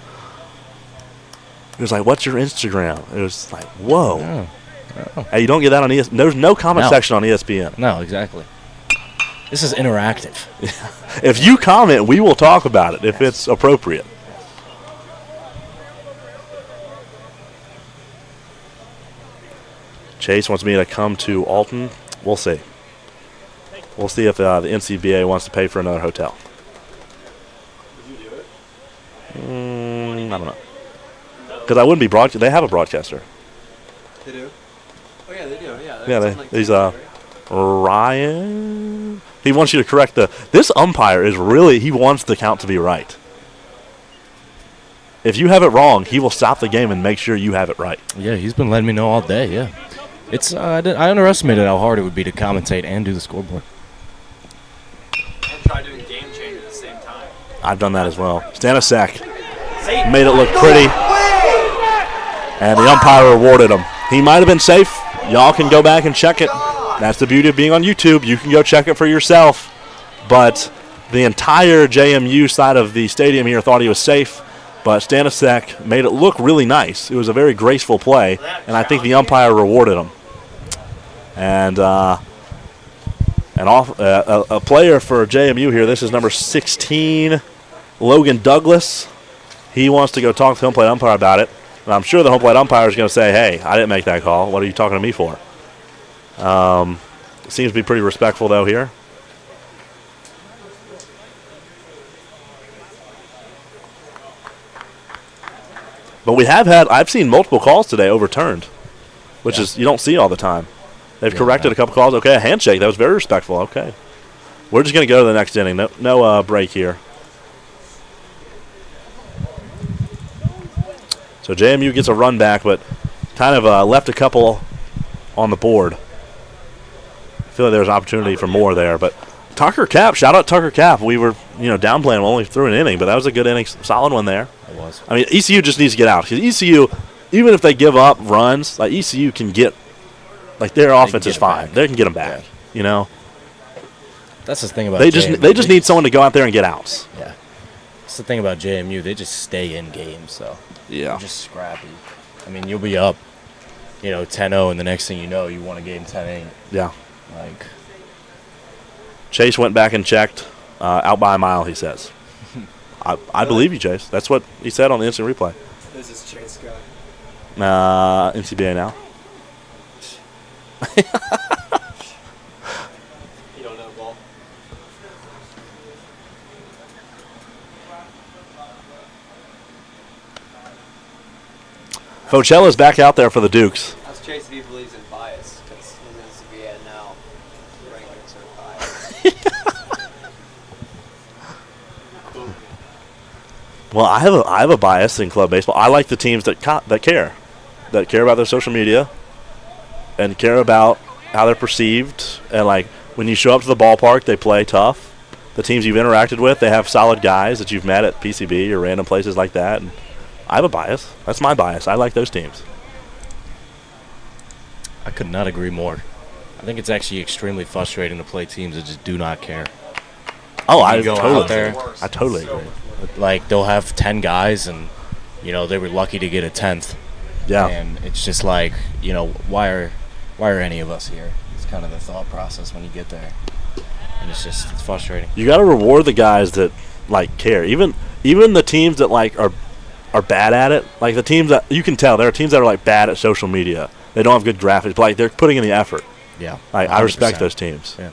It was like, "What's your Instagram?" It was like, whoa. Yeah. Hey, you don't get that on ESPN. There's no comment section on ESPN. No, exactly. This is interactive. If you comment, we will talk about it if it's appropriate. Chase wants me to come to Alton. We'll see. We'll see if the NCBA wants to pay for another hotel. Would you do it? I don't know. Because I wouldn't be broadcast. They have a broadcaster. They do? Oh, yeah, they do. Yeah, Yeah, he's Ryan. He wants you to correct this umpire is really, he wants the count to be right. If you have it wrong, he will stop the game and make sure you have it right. Yeah, he's been letting me know all day, yeah. It's I underestimated how hard it would be to commentate and do the scoreboard. And try doing game change at the same time. I've done that as well. Stanisiak made it look pretty, and the umpire rewarded him. He might have been safe. Y'all can go back and check it. That's the beauty of being on YouTube. You can go check it for yourself. But the entire JMU side of the stadium here thought he was safe. But Stanisiak made it look really nice. It was a very graceful play, and I think the umpire rewarded him. And a player for JMU here, this is number 16, Logan Douglas. He wants to go talk to the home plate umpire about it. And I'm sure the home plate umpire is going to say, hey, I didn't make that call. What are you talking to me for? Seems to be pretty respectful, though, here. But I've seen multiple calls today overturned, which is you don't see all the time. They've corrected a couple calls. Okay, a handshake. That was very respectful. Okay. We're just going to go to the next inning. No break here. So JMU gets a run back, but kind of left a couple on the board. I feel like there's an opportunity for more there. But Tucker Cap, shout out Tucker Cap. We were downplaying him only through an inning, but that was a good inning, solid one there. It was. I mean, ECU just needs to get out. Because ECU, even if they give up runs, like ECU can get, like their offense is fine. They can get them back, That's the thing about They JMU. just need someone to go out there and get outs. Yeah. That's the thing about JMU. They just stay in games, so. Yeah. They're just scrappy. I mean, you'll be up, 10-0, and the next thing you know, you won a game 10-8. Yeah. Like. Chase went back and checked, out by a mile, he says. I believe you, Chase. That's what he said on the instant replay. This is Chase guy. NCBA now. You don't know ball. Fochella's back out there for the Dukes. That's Chase if he believes in bias, because in the NCBA now, rankings are biased. Well, I have a bias in club baseball. I like the teams that care about their social media, and care about how they're perceived. And like when you show up to the ballpark, they play tough. The teams you've interacted with, they have solid guys that you've met at PCB or random places like that. And I have a bias. That's my bias. I like those teams. I could not agree more. I think it's actually extremely frustrating to play teams that just do not care. Oh, I go totally out there. I totally agree. Like, they'll have 10 guys, and, they were lucky to get a 10th. Yeah. And it's just like, why are any of us here? It's kind of the thought process when you get there. And it's frustrating. You got to reward the guys that, care. Even the teams that, are bad at it. Like, the teams that, you can tell, there are teams that are, bad at social media. They don't have good graphics, but, they're putting in the effort. Yeah. I respect those teams. Yeah.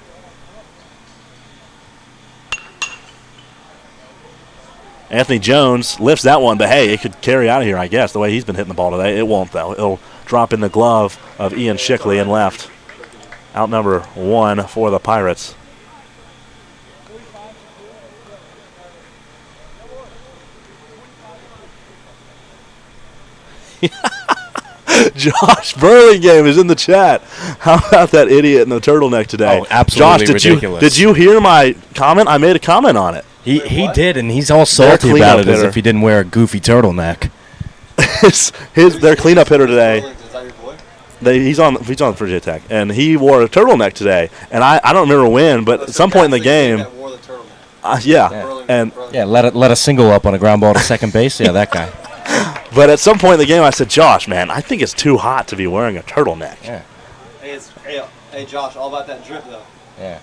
Anthony Jones lifts that one, but hey, it could carry out of here, I guess, the way he's been hitting the ball today. It won't, though. It'll drop in the glove of Ian Shickley and left. Out number 1 for the Pirates. Josh Burlingame is in the chat. How about that idiot in the turtleneck today? Oh, absolutely Josh, ridiculous. Did you hear my comment? I made a comment on it. He did, and he's all salty about it as if he didn't wear a goofy turtleneck. Their cleanup hitter today. Is that your boy? He's on Virginia Tech, and he wore a turtleneck today. And I don't remember when, but at some point in the game, Yeah. and Yeah, let a single up on a ground ball to second base. Yeah, that guy. But at some point in the game, I said, Josh, man, I think it's too hot to be wearing a turtleneck. Yeah. Hey, Josh, all about that drip, though. Yeah.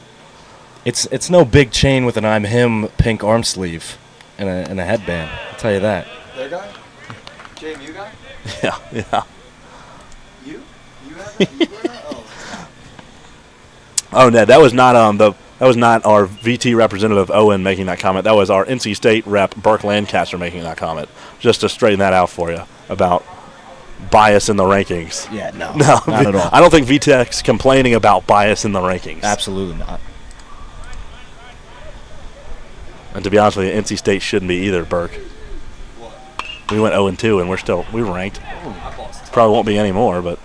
It's no big chain with an I'm him pink arm sleeve and a headband. I'll tell you that. Their guy? JMU guy? Yeah. You? You have that? You wear that? Oh. Oh, no, that was not our VT representative Owen making that comment. That was our NC State rep Burke Lancaster making that comment. Just to straighten that out for you about bias in the rankings. Yeah, no, No, not at all. I don't think VTEC's complaining about bias in the rankings. Absolutely not. And to be honest with you, NC State shouldn't be either, Burke. What? We went 0-2, and we're ranked. I lost. Probably won't be anymore, but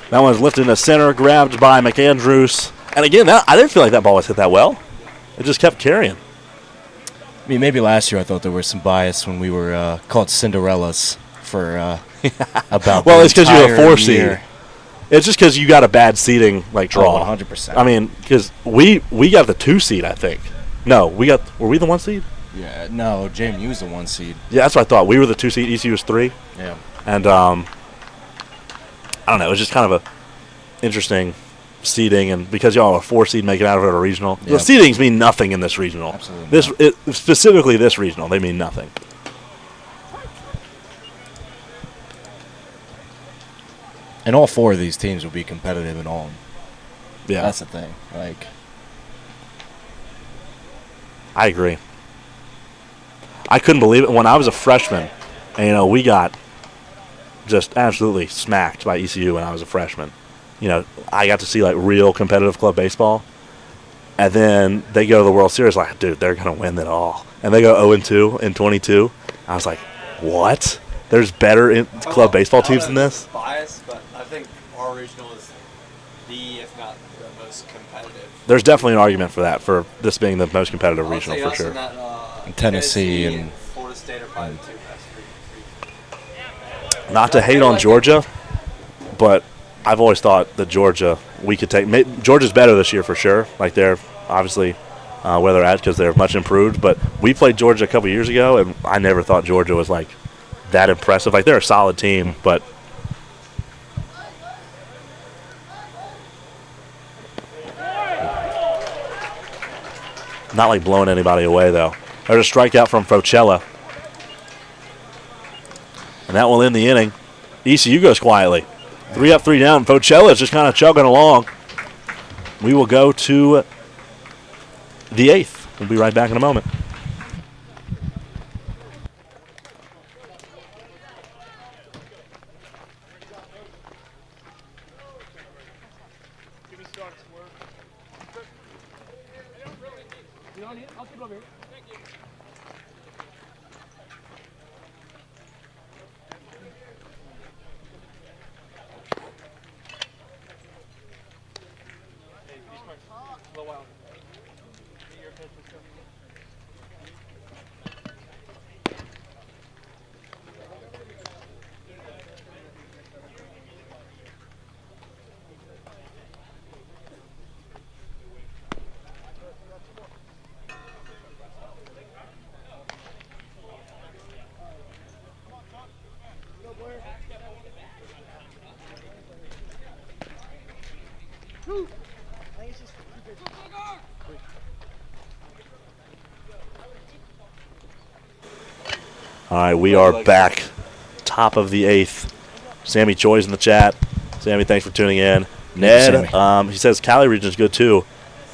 that one's lifted in the center, grabbed by McAndrews. And again, I didn't feel like that ball was hit that well. It just kept carrying. I mean, maybe last year I thought there was some bias when we were called Cinderellas for about. Well, the it's because you're a entire 4 seed. year. It's just because you got a bad seeding draw. 100%. I mean, because we got the 2 seed, I think. No, were we the 1 seed? Yeah, no, JMU was the 1 seed. Yeah, that's what I thought. We were the 2 seed. ECU was 3. Yeah. And I don't know. It was just kind of a interesting seeding, and because y'all are a 4 seed making out of it a regional, Yeah. the seedings mean nothing in this regional. Absolutely Specifically this regional, they mean nothing. And all 4 of these teams will be competitive in all. Yeah, That's the thing. I agree. I couldn't believe it when I was a freshman, and we got just absolutely smacked by ECU when I was a freshman. I got to see real competitive club baseball, and then they go to the World Series dude, they're gonna win it all, and they go 0-2 in 22. I was like, what? There's better club baseball teams than this. Bias, but I think our regional is if not the most competitive. There's definitely an argument for that, for this being the most competitive regional for sure. And Tennessee and Florida State are probably the 2 best regions. Not to hate on Georgia, but I've always thought that Georgia, we could take. Georgia's better this year for sure. They're obviously where they're at because they're much improved. But we played Georgia a couple years ago, and I never thought Georgia was that impressive. They're a solid team, but not blowing anybody away though. There's a strikeout from Focella, and that will end the inning. ECU goes quietly. 3 up, 3 down. Focella's just kind of chugging along. We will go to the 8th. We'll be right back in a moment. Give me starts, work. You don't need it? I'll keep it over here. Thank you. Hey, be smart. Slow out. Get your pitch, let's go. All right, we are back. Top of the 8th. Sammy Choi's in the chat. Sammy, thanks for tuning in. Ned, he says Cali region is good too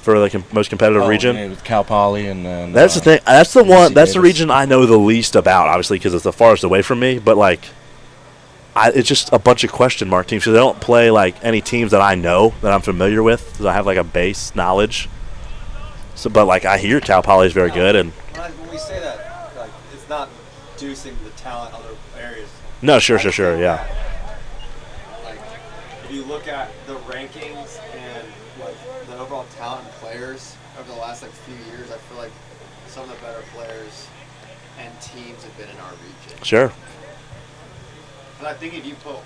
for the most competitive region. Yeah, with Cal Poly and That's the thing. That's the one. That's the Davis. region I know the least about, obviously, because it's the farthest away from me. But it's just a bunch of question mark teams. So they don't play any teams that I know that I'm familiar with. So I have a base knowledge. So, but I hear Cal Poly is very good, and When we say that, it's not reducing the talent in other areas. no, sure, yeah. If you look at the rankings and the overall talent and players over the last few years, I feel like some of the better players and teams have been in our region. Sure. And I think if you put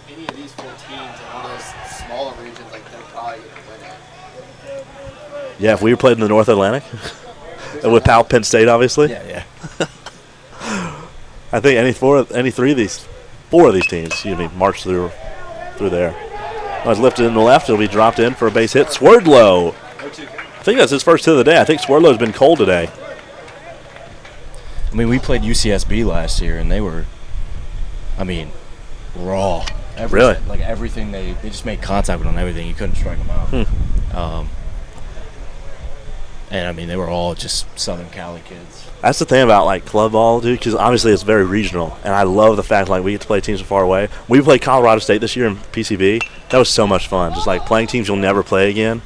any of these 4 teams in one of those smaller regions, they're probably going to win it. Yeah, if we were played in the North Atlantic with Penn State, obviously. Yeah. I think any four of these teams, march through there. When it's lifted in the left, it'll be dropped in for a base hit. Swerdlow. I think that's his first hit of the day. I think Swerdlow's been cold today. I mean, we played UCSB last year, and they were, raw. Really? Like everything, they just made contact with on everything. You couldn't strike them out. And they were all just Southern Cali kids. That's the thing about like club ball, dude, because obviously it's very regional, and I love the fact like we get to play teams from far away. We played Colorado State this year in PCB. That was so much fun. Just like playing teams you'll never play again,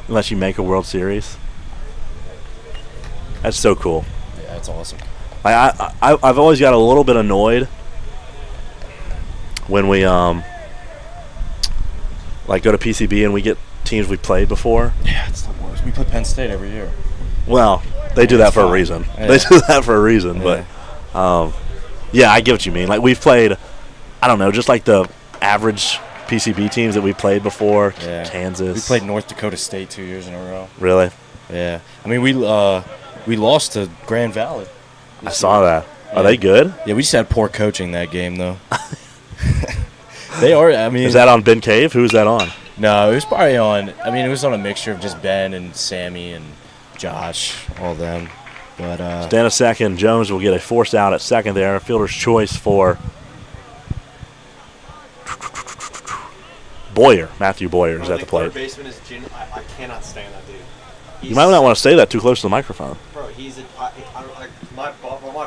unless you make a World Series. That's so cool. Yeah, that's awesome. I've always got a little bit annoyed when we go to PCB and we get teams we played before. Yeah, it's the worst. We play Penn State every year. Well, they do that for a reason. Yeah. They do that for a reason. Yeah. But, I get what you mean. Like, we've played, I don't know, just like the average PCB teams that we played before. Yeah. Kansas. We played North Dakota State 2 years in a row. Really? Yeah. We lost to Grand Valley. I saw that. Yeah. Are they good? Yeah, we just had poor coaching that game, though. They are, Is that on Ben Cave? Who's that on? No, it was probably on, it was on a mixture of just Ben and Sammy and Josh, all them. But stand a second. Jones will get a forced out at second there. Fielder's choice for Boyer. Matthew Boyer is at the plate. Third baseman is I cannot stand that dude. You might not want to say that too close to the microphone. Bro, my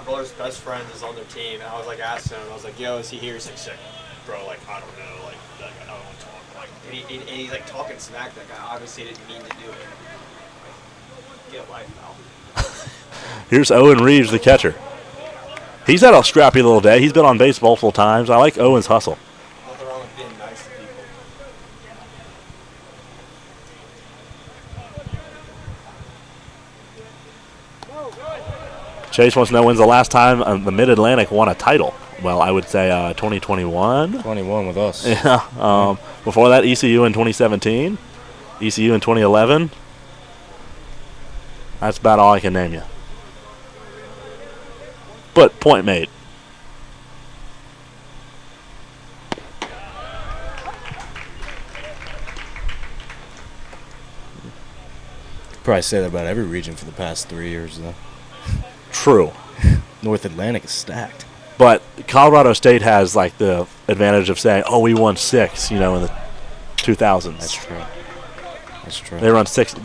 brother's best friend is on their team, and I was like asking him, I was like, "Yo, is he here?" He's like, "Sick, bro. Like, I don't know. Like I don't want to talk." Like, and he's like talking smack. That guy obviously didn't mean to do it. Get a life now. Here's Owen Reeves, the catcher. He's had a scrappy little day. He's been on base multiple times. I like Owen's hustle. Nothing wrong with being nice to people. Chase wants to know when's the last time the Mid-Atlantic won a title. Well, I would say 2021. 21 with us. Yeah. Before that, ECU in 2017. ECU in 2011. That's about all I can name you. But point made. Probably say that about every region for the past 3 years, though. True. North Atlantic is stacked. But Colorado State has like the advantage of saying, "Oh, we won 6," in the 2000s. That's true. That's true. They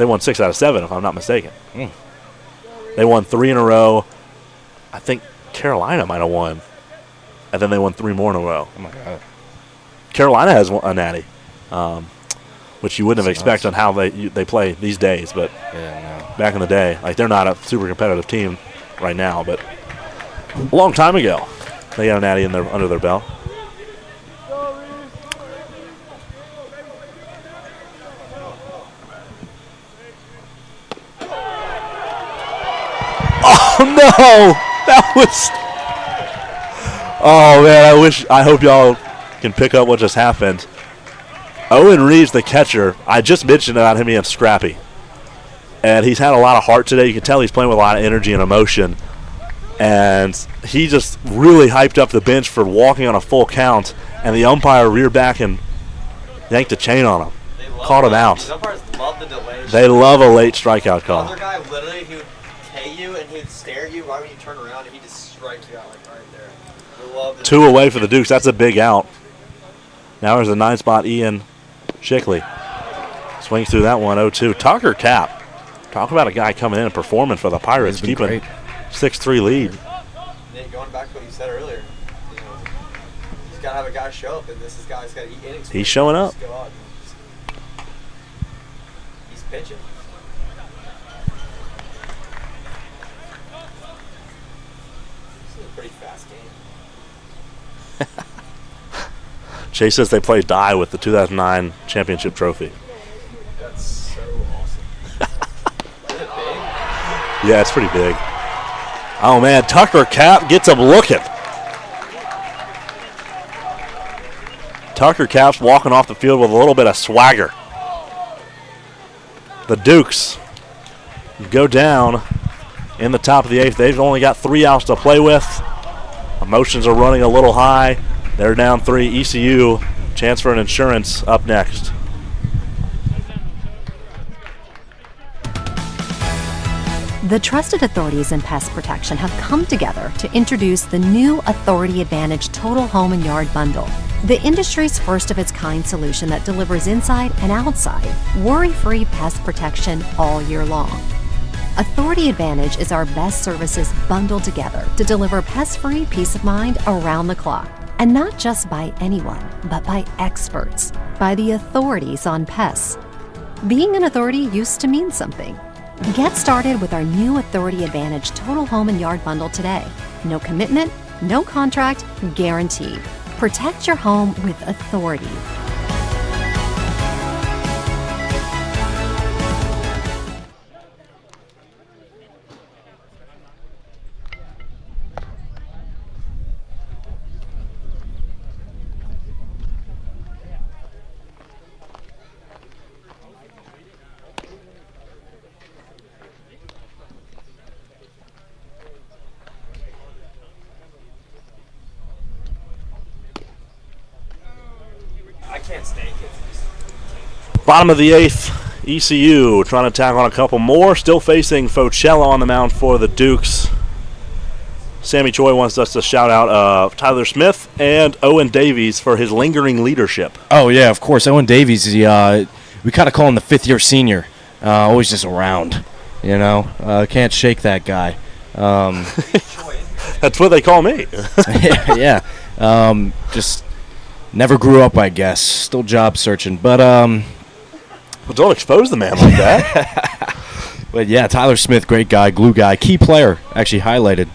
won 6 out of 7, if I'm not mistaken. Mm. They won 3 in a row. I think Carolina might have won, and then they won 3 more in a row. Oh my God. Carolina has a natty, which you wouldn't have expected on how they play these days. But back in the day, like they're not a super competitive team right now, but a long time ago, they got a natty under their belt. Oh no! That was. Oh man! I hope y'all can pick up what just happened. Owen Reeves, the catcher. I just mentioned about him being scrappy, and he's had a lot of heart today. You can tell he's playing with a lot of energy and emotion, and he just really hyped up the bench for walking on a full count, and the umpire reared back and yanked the chain on him, caught him out. These umpires love the delay. They love a late strikeout call. Other guy literally he would K you and he would stare at you right when you turn around and he just strikes you out like right there. They love the 2 away for the Dukes. That's a big out. Now there's a 9-spot Ian Shickley. Swings through that one, 0-2. Tucker Cap. Talk about a guy coming in and performing for the Pirates, keeping 6-3 lead. Nate, going back to what you said earlier, you just gotta have a guy show up, and this guy's got to eat innings. He's showing up. Go out and he's pitching. This is a pretty fast game. Chase says they play die with the 2009 championship trophy. That's so awesome. Is it big? Yeah, it's pretty big. Oh, man, Tucker Cap gets him looking. Tucker Cap's walking off the field with a little bit of swagger. The Dukes go down in the top of the 8th. They've only got 3 outs to play with. Emotions are running a little high. They're down 3. ECU, chance for an insurance up next. The trusted authorities in pest protection have come together to introduce the new Authority Advantage Total Home and Yard Bundle, the industry's first of its kind solution that delivers inside and outside worry-free pest protection all year long. Authority Advantage is our best services bundled together to deliver pest-free peace of mind around the clock. And not just by anyone, but by experts, by the authorities on pests. Being an authority used to mean something. Get started with our new Authority Advantage Total Home and Yard Bundle today. No commitment, no contract, guaranteed. Protect your home with authority. Bottom of the 8th, ECU trying to tack on a couple more. Still facing Focella on the mound for the Dukes. Sammy Choi wants us to shout out Tyler Smith and Owen Davies for his lingering leadership. Oh, yeah, of course. Owen Davies, we kind of call him the fifth-year senior. Always just around, you know. Can't shake that guy. That's what they call me. Yeah. Just never grew up, I guess. Still job searching. But well, don't expose the man like that. But, yeah, Tyler Smith, great guy, glue guy, key player, actually highlighted.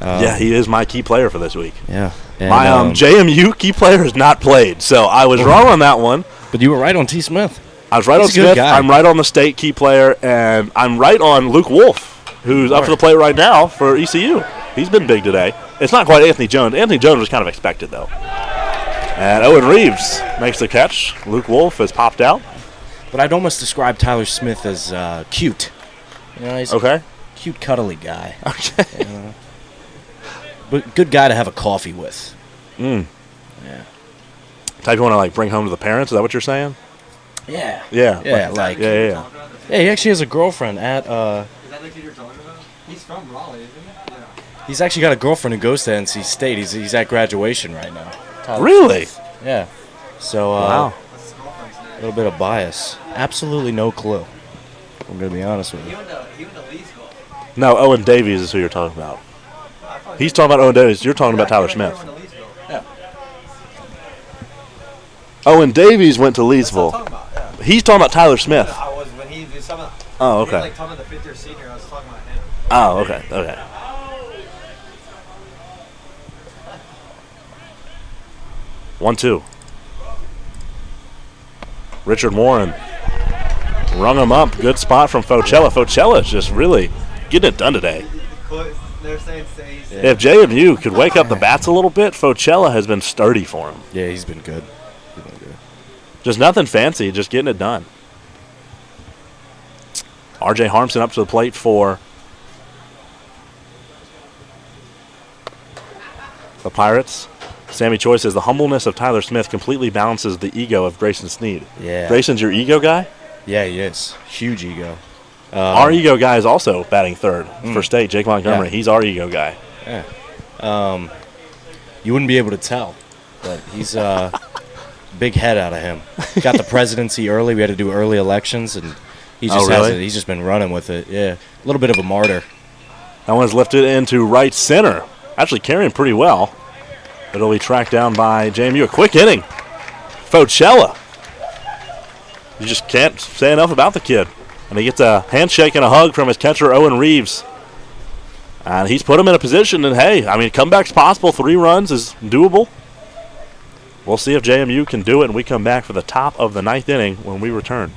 Yeah, he is my key player for this week. Yeah. And, my JMU key player has not played, so I was wrong on that one. But you were right on T. Smith. I was right on Smith. I'm right on the state key player, and I'm right on Luke Wolf, who's up to the plate right now for ECU. He's been big today. It's not quite Anthony Jones. Anthony Jones was kind of expected, though. And Owen Reeves makes the catch. Luke Wolf has popped out. But I'd almost describe Tyler Smith as cute. You know, he's okay. A cute, cuddly guy. Okay. You know? But good guy to have a coffee with. Yeah. Type you want to, like, bring home to the parents? Is that what you're saying? Yeah. Yeah. Yeah, Yeah. Yeah, he actually has a girlfriend at... Is that the kid you're talking about? He's from Raleigh, isn't he? Yeah. He's actually got a girlfriend who goes to NC State. He's at graduation right now. Tyler Really? Smith. Yeah. So, wow. A little bit of bias. Absolutely no clue. I'm going to be honest with you. He went to Leesville. No, Owen Davies is who you're talking about. He's talking about Owen Davies. You're talking about Tyler Smith. Yeah. Owen Davies went to Leesville. He's talking about Tyler Smith. I was when he was talking about. Oh, okay. He was like talking about the fifth-year senior. I was talking about him. Oh, okay. Okay. 1-2. Richard Warren rung him up. Good spot from Focella. Focella's just really getting it done today. They're saying if JMU could wake up the bats a little bit, Focella has been sturdy for him. Yeah, he's been good. Just nothing fancy, just getting it done. RJ Harmson up to the plate for the Pirates. Sammy Choi says the humbleness of Tyler Smith completely balances the ego of Grayson Sneed. Yeah. Grayson's your ego guy? Yeah, he is. Huge ego. Our ego guy is also batting third for state, Jake Montgomery. Yeah. He's our ego guy. Yeah. You wouldn't be able to tell, but he's big head out of him. Got the presidency early. We had to do early elections, and he just has it. He's just been running with it. Yeah, a little bit of a martyr. That one's lifted into right center. Actually carrying pretty well. It'll be tracked down by JMU. A quick inning. Focella. You just can't say enough about the kid. And he gets a handshake and a hug from his catcher, Owen Reeves. And he's put him in a position, and hey, I mean, comeback's possible. 3 runs is doable. We'll see if JMU can do it, and we come back for the top of the 9th inning when we return.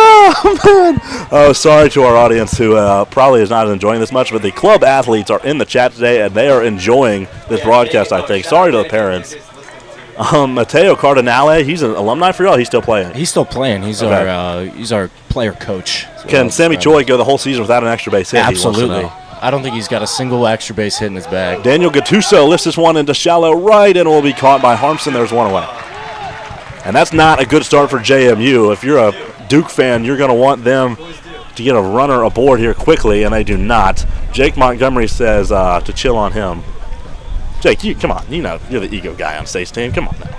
Oh, man. Oh, sorry to our audience who probably is not enjoying this much, but the club athletes are in the chat today, and they are enjoying this broadcast, I think. Sorry to the parents. Mateo Cardinale, he's an alumni for y'all. He's still playing. He's still playing. He's our player coach. Can Sammy Choi go the whole season without an extra base hit? Absolutely. I don't think he's got a single extra base hit in his bag. Daniel Gattuso lifts this one into shallow right and will be caught by Harmson. There's one away. And that's not a good start for JMU. If you're a Duke fan, you're going to want them to get a runner aboard here quickly, and they do not. Jake Montgomery says to chill on him. Jake, come on. You know, you're the ego guy on State's team. Come on now.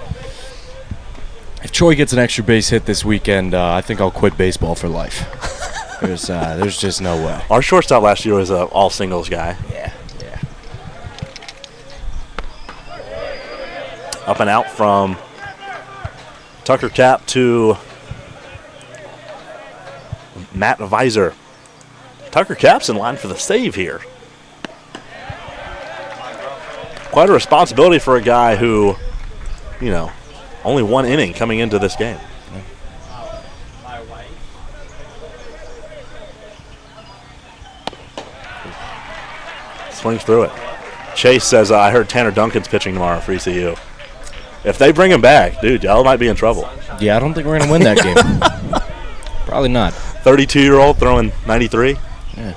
If Troy gets an extra base hit this weekend, I think I'll quit baseball for life. There's just no way. Our shortstop last year was an all-singles guy. Yeah. Up and out from Tucker Cap to Matt Visor. Tucker Cap's in line for the save here. Quite a responsibility for a guy who, only one inning coming into this game. Swings through it. Chase says, I heard Tanner Duncan's pitching tomorrow for ECU. If they bring him back, dude, y'all might be in trouble. Yeah, I don't think we're going to win that game. Probably not. 32-year-old throwing 93. Yeah.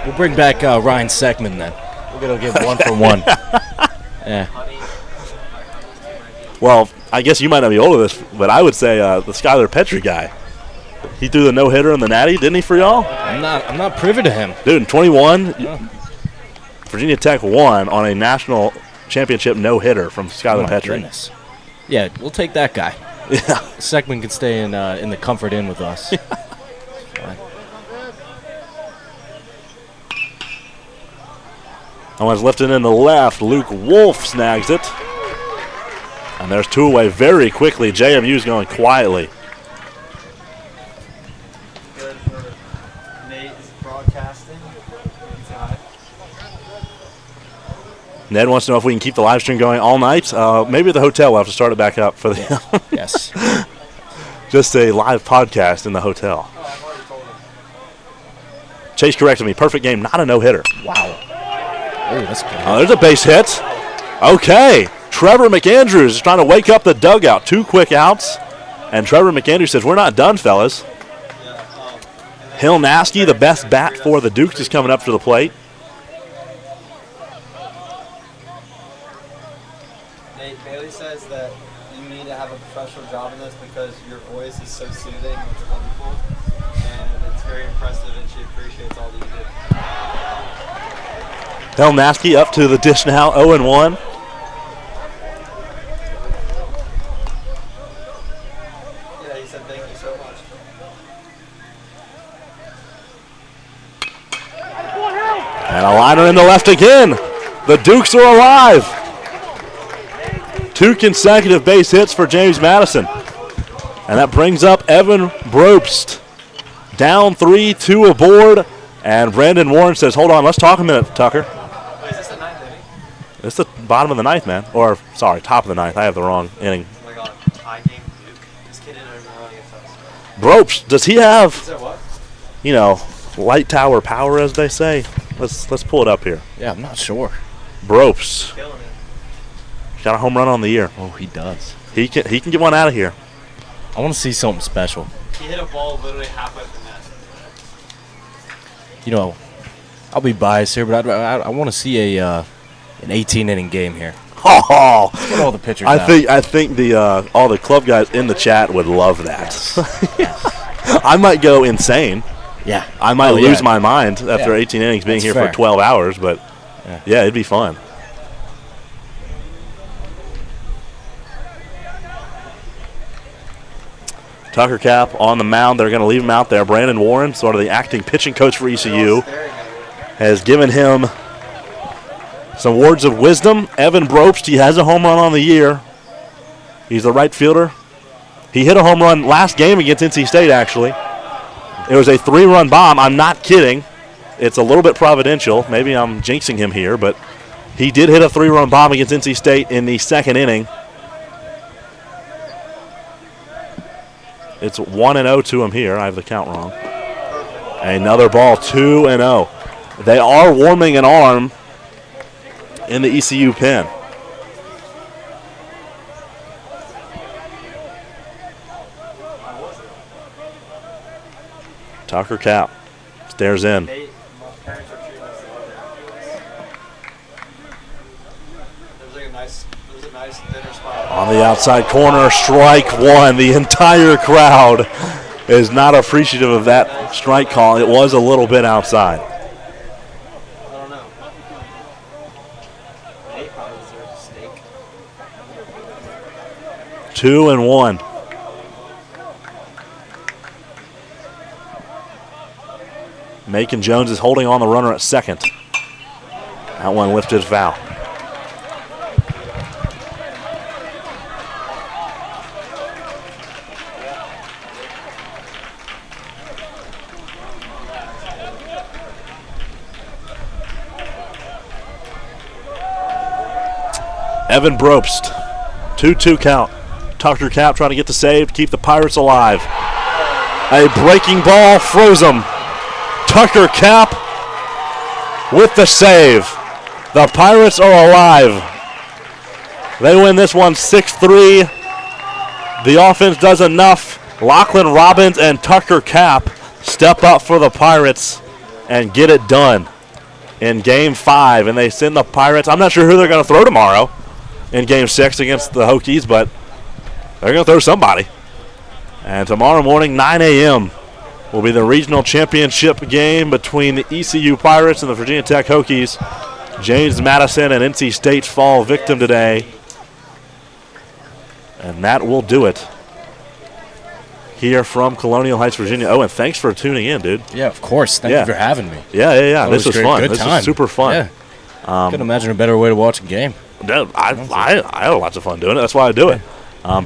We'll bring back Ryan Seckman then. We're going to give 1 for 1. Yeah. Well, I guess you might not be old of this, but I would say the Skylar Petrie guy. He threw the no-hitter in the Natty, didn't he, for y'all? I'm not privy to him. Dude, in 21, Virginia Tech won on a national championship no-hitter from Skylar Petrie. Goodness. Yeah, we'll take that guy. Yeah. Seckman can stay in the Comfort Inn with us. One's lifted in the left. Luke Wolf snags it. And there's two away very quickly. JMU's going quietly. Good for Nate's broadcasting. Ned wants to know if we can keep the live stream going all night. Maybe at the hotel we'll have to start it back up for the Yes. Just a live podcast in the hotel. Chase corrected me. Perfect game, not a no-hitter. Wow. Oh, that's good. There's a base hit. Okay. Trevor McAndrews is trying to wake up the dugout. 2 quick outs. And Trevor McAndrews says, we're not done, fellas. Hill Nasky, the best bat for the Dukes, is coming up to the plate. Nate Bailey says that you need to have a professional job in this because your voice is so soothing. It's wonderful. And it's very impressive, and she appreciates all that you do. Hill Nasky up to the dish now, 0-1. Yeah, he said thank you so much. And a liner in the left again. The Dukes are alive. 2 consecutive base hits for James Madison. And that brings up Evan Brobst. Down 3, 2 aboard. And Brandon Warren says, hold on, let's talk a minute, Tucker. Wait, is this the 9th inning? It's the bottom of the 9th, man. Or, sorry, top of the 9th. I have the wrong inning. Oh my god, tie game Duke. This kid didn't even run against us. Brobst, does he have, Is that what? light tower power, as they say? Let's pull it up here. Yeah, I'm not sure. Brobst. Killing it. Got a home run on the year. Oh, he does. He can get one out of here. I want to see something special. He hit a ball literally halfway up the net. I'll be biased here, but I want to see an 18-inning game here. Oh, Get all the pitchers I out. think the all the club guys in the chat would love that. Yes. I might go insane. Yeah. I might lose my mind after Yeah. 18 innings being That's here fair. for 12 hours, but yeah, it'd be fun. Tucker Cap on the mound. They're going to leave him out there. Brandon Warren, sort of the acting pitching coach for ECU, has given him some words of wisdom. Evan Brobst, he has a home run on the year. He's the right fielder. He hit a home run last game against NC State, actually. It was a 3-run bomb. I'm not kidding. It's a little bit providential. Maybe I'm jinxing him here, but he did hit a 3-run bomb against NC State in the second inning. It's 1-0 to him here. I have the count wrong. Another ball, 2-0. They are warming an arm in the ECU pen. Tucker Cap stares in. There's a nice dinner spot. On the outside corner, strike one. The entire crowd is not appreciative of that strike call. It was a little bit outside. I don't know. Nate probably deserves a steak. 2-1. Macon Jones is holding on the runner at second. That one lifted foul. Evan Brobst, 2-2 count. Tucker Cap trying to get the save, keep the Pirates alive. A breaking ball froze them. Tucker Cap with the save. The Pirates are alive. They win this one 6-3. The offense does enough. Lachlan Robbins and Tucker Cap step up for the Pirates and get it done in Game 5. And they send the Pirates. I'm not sure who they're going to throw tomorrow in Game 6 against the Hokies, but they're going to throw somebody. And tomorrow morning, 9 a.m., will be the regional championship game between the ECU Pirates and the Virginia Tech Hokies. James Madison and NC State fall victim today. And that will do it here from Colonial Heights, Virginia. Oh, and thanks for tuning in, dude. Yeah, of course. Thank you for having me. Yeah. Always This was great. fun. Good This time. was super fun. Yeah. Couldn't imagine a better way to watch a game. Dude, I had lots of fun doing it. That's why I do it.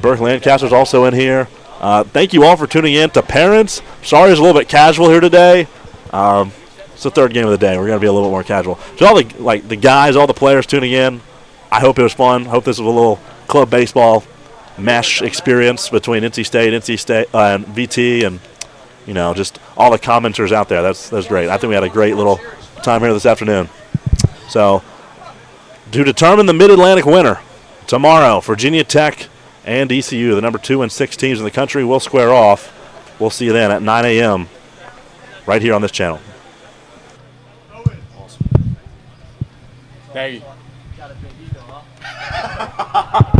Burke Lancaster's also in here. Thank you all for tuning in. To parents, sorry it's a little bit casual here today. It's the third game of the day. We're going to be a little bit more casual. So all the guys, all the players tuning in, I hope it was fun. Hope this was a little club baseball mesh experience between NC State, and VT, and just all the commenters out there. That's great. I think we had a great little time here this afternoon. So to determine the Mid-Atlantic winner tomorrow, Virginia Tech and ECU, the number 2 and 6 teams in the country, will square off. We'll see you then at 9 a.m. right here on this channel. Thank you.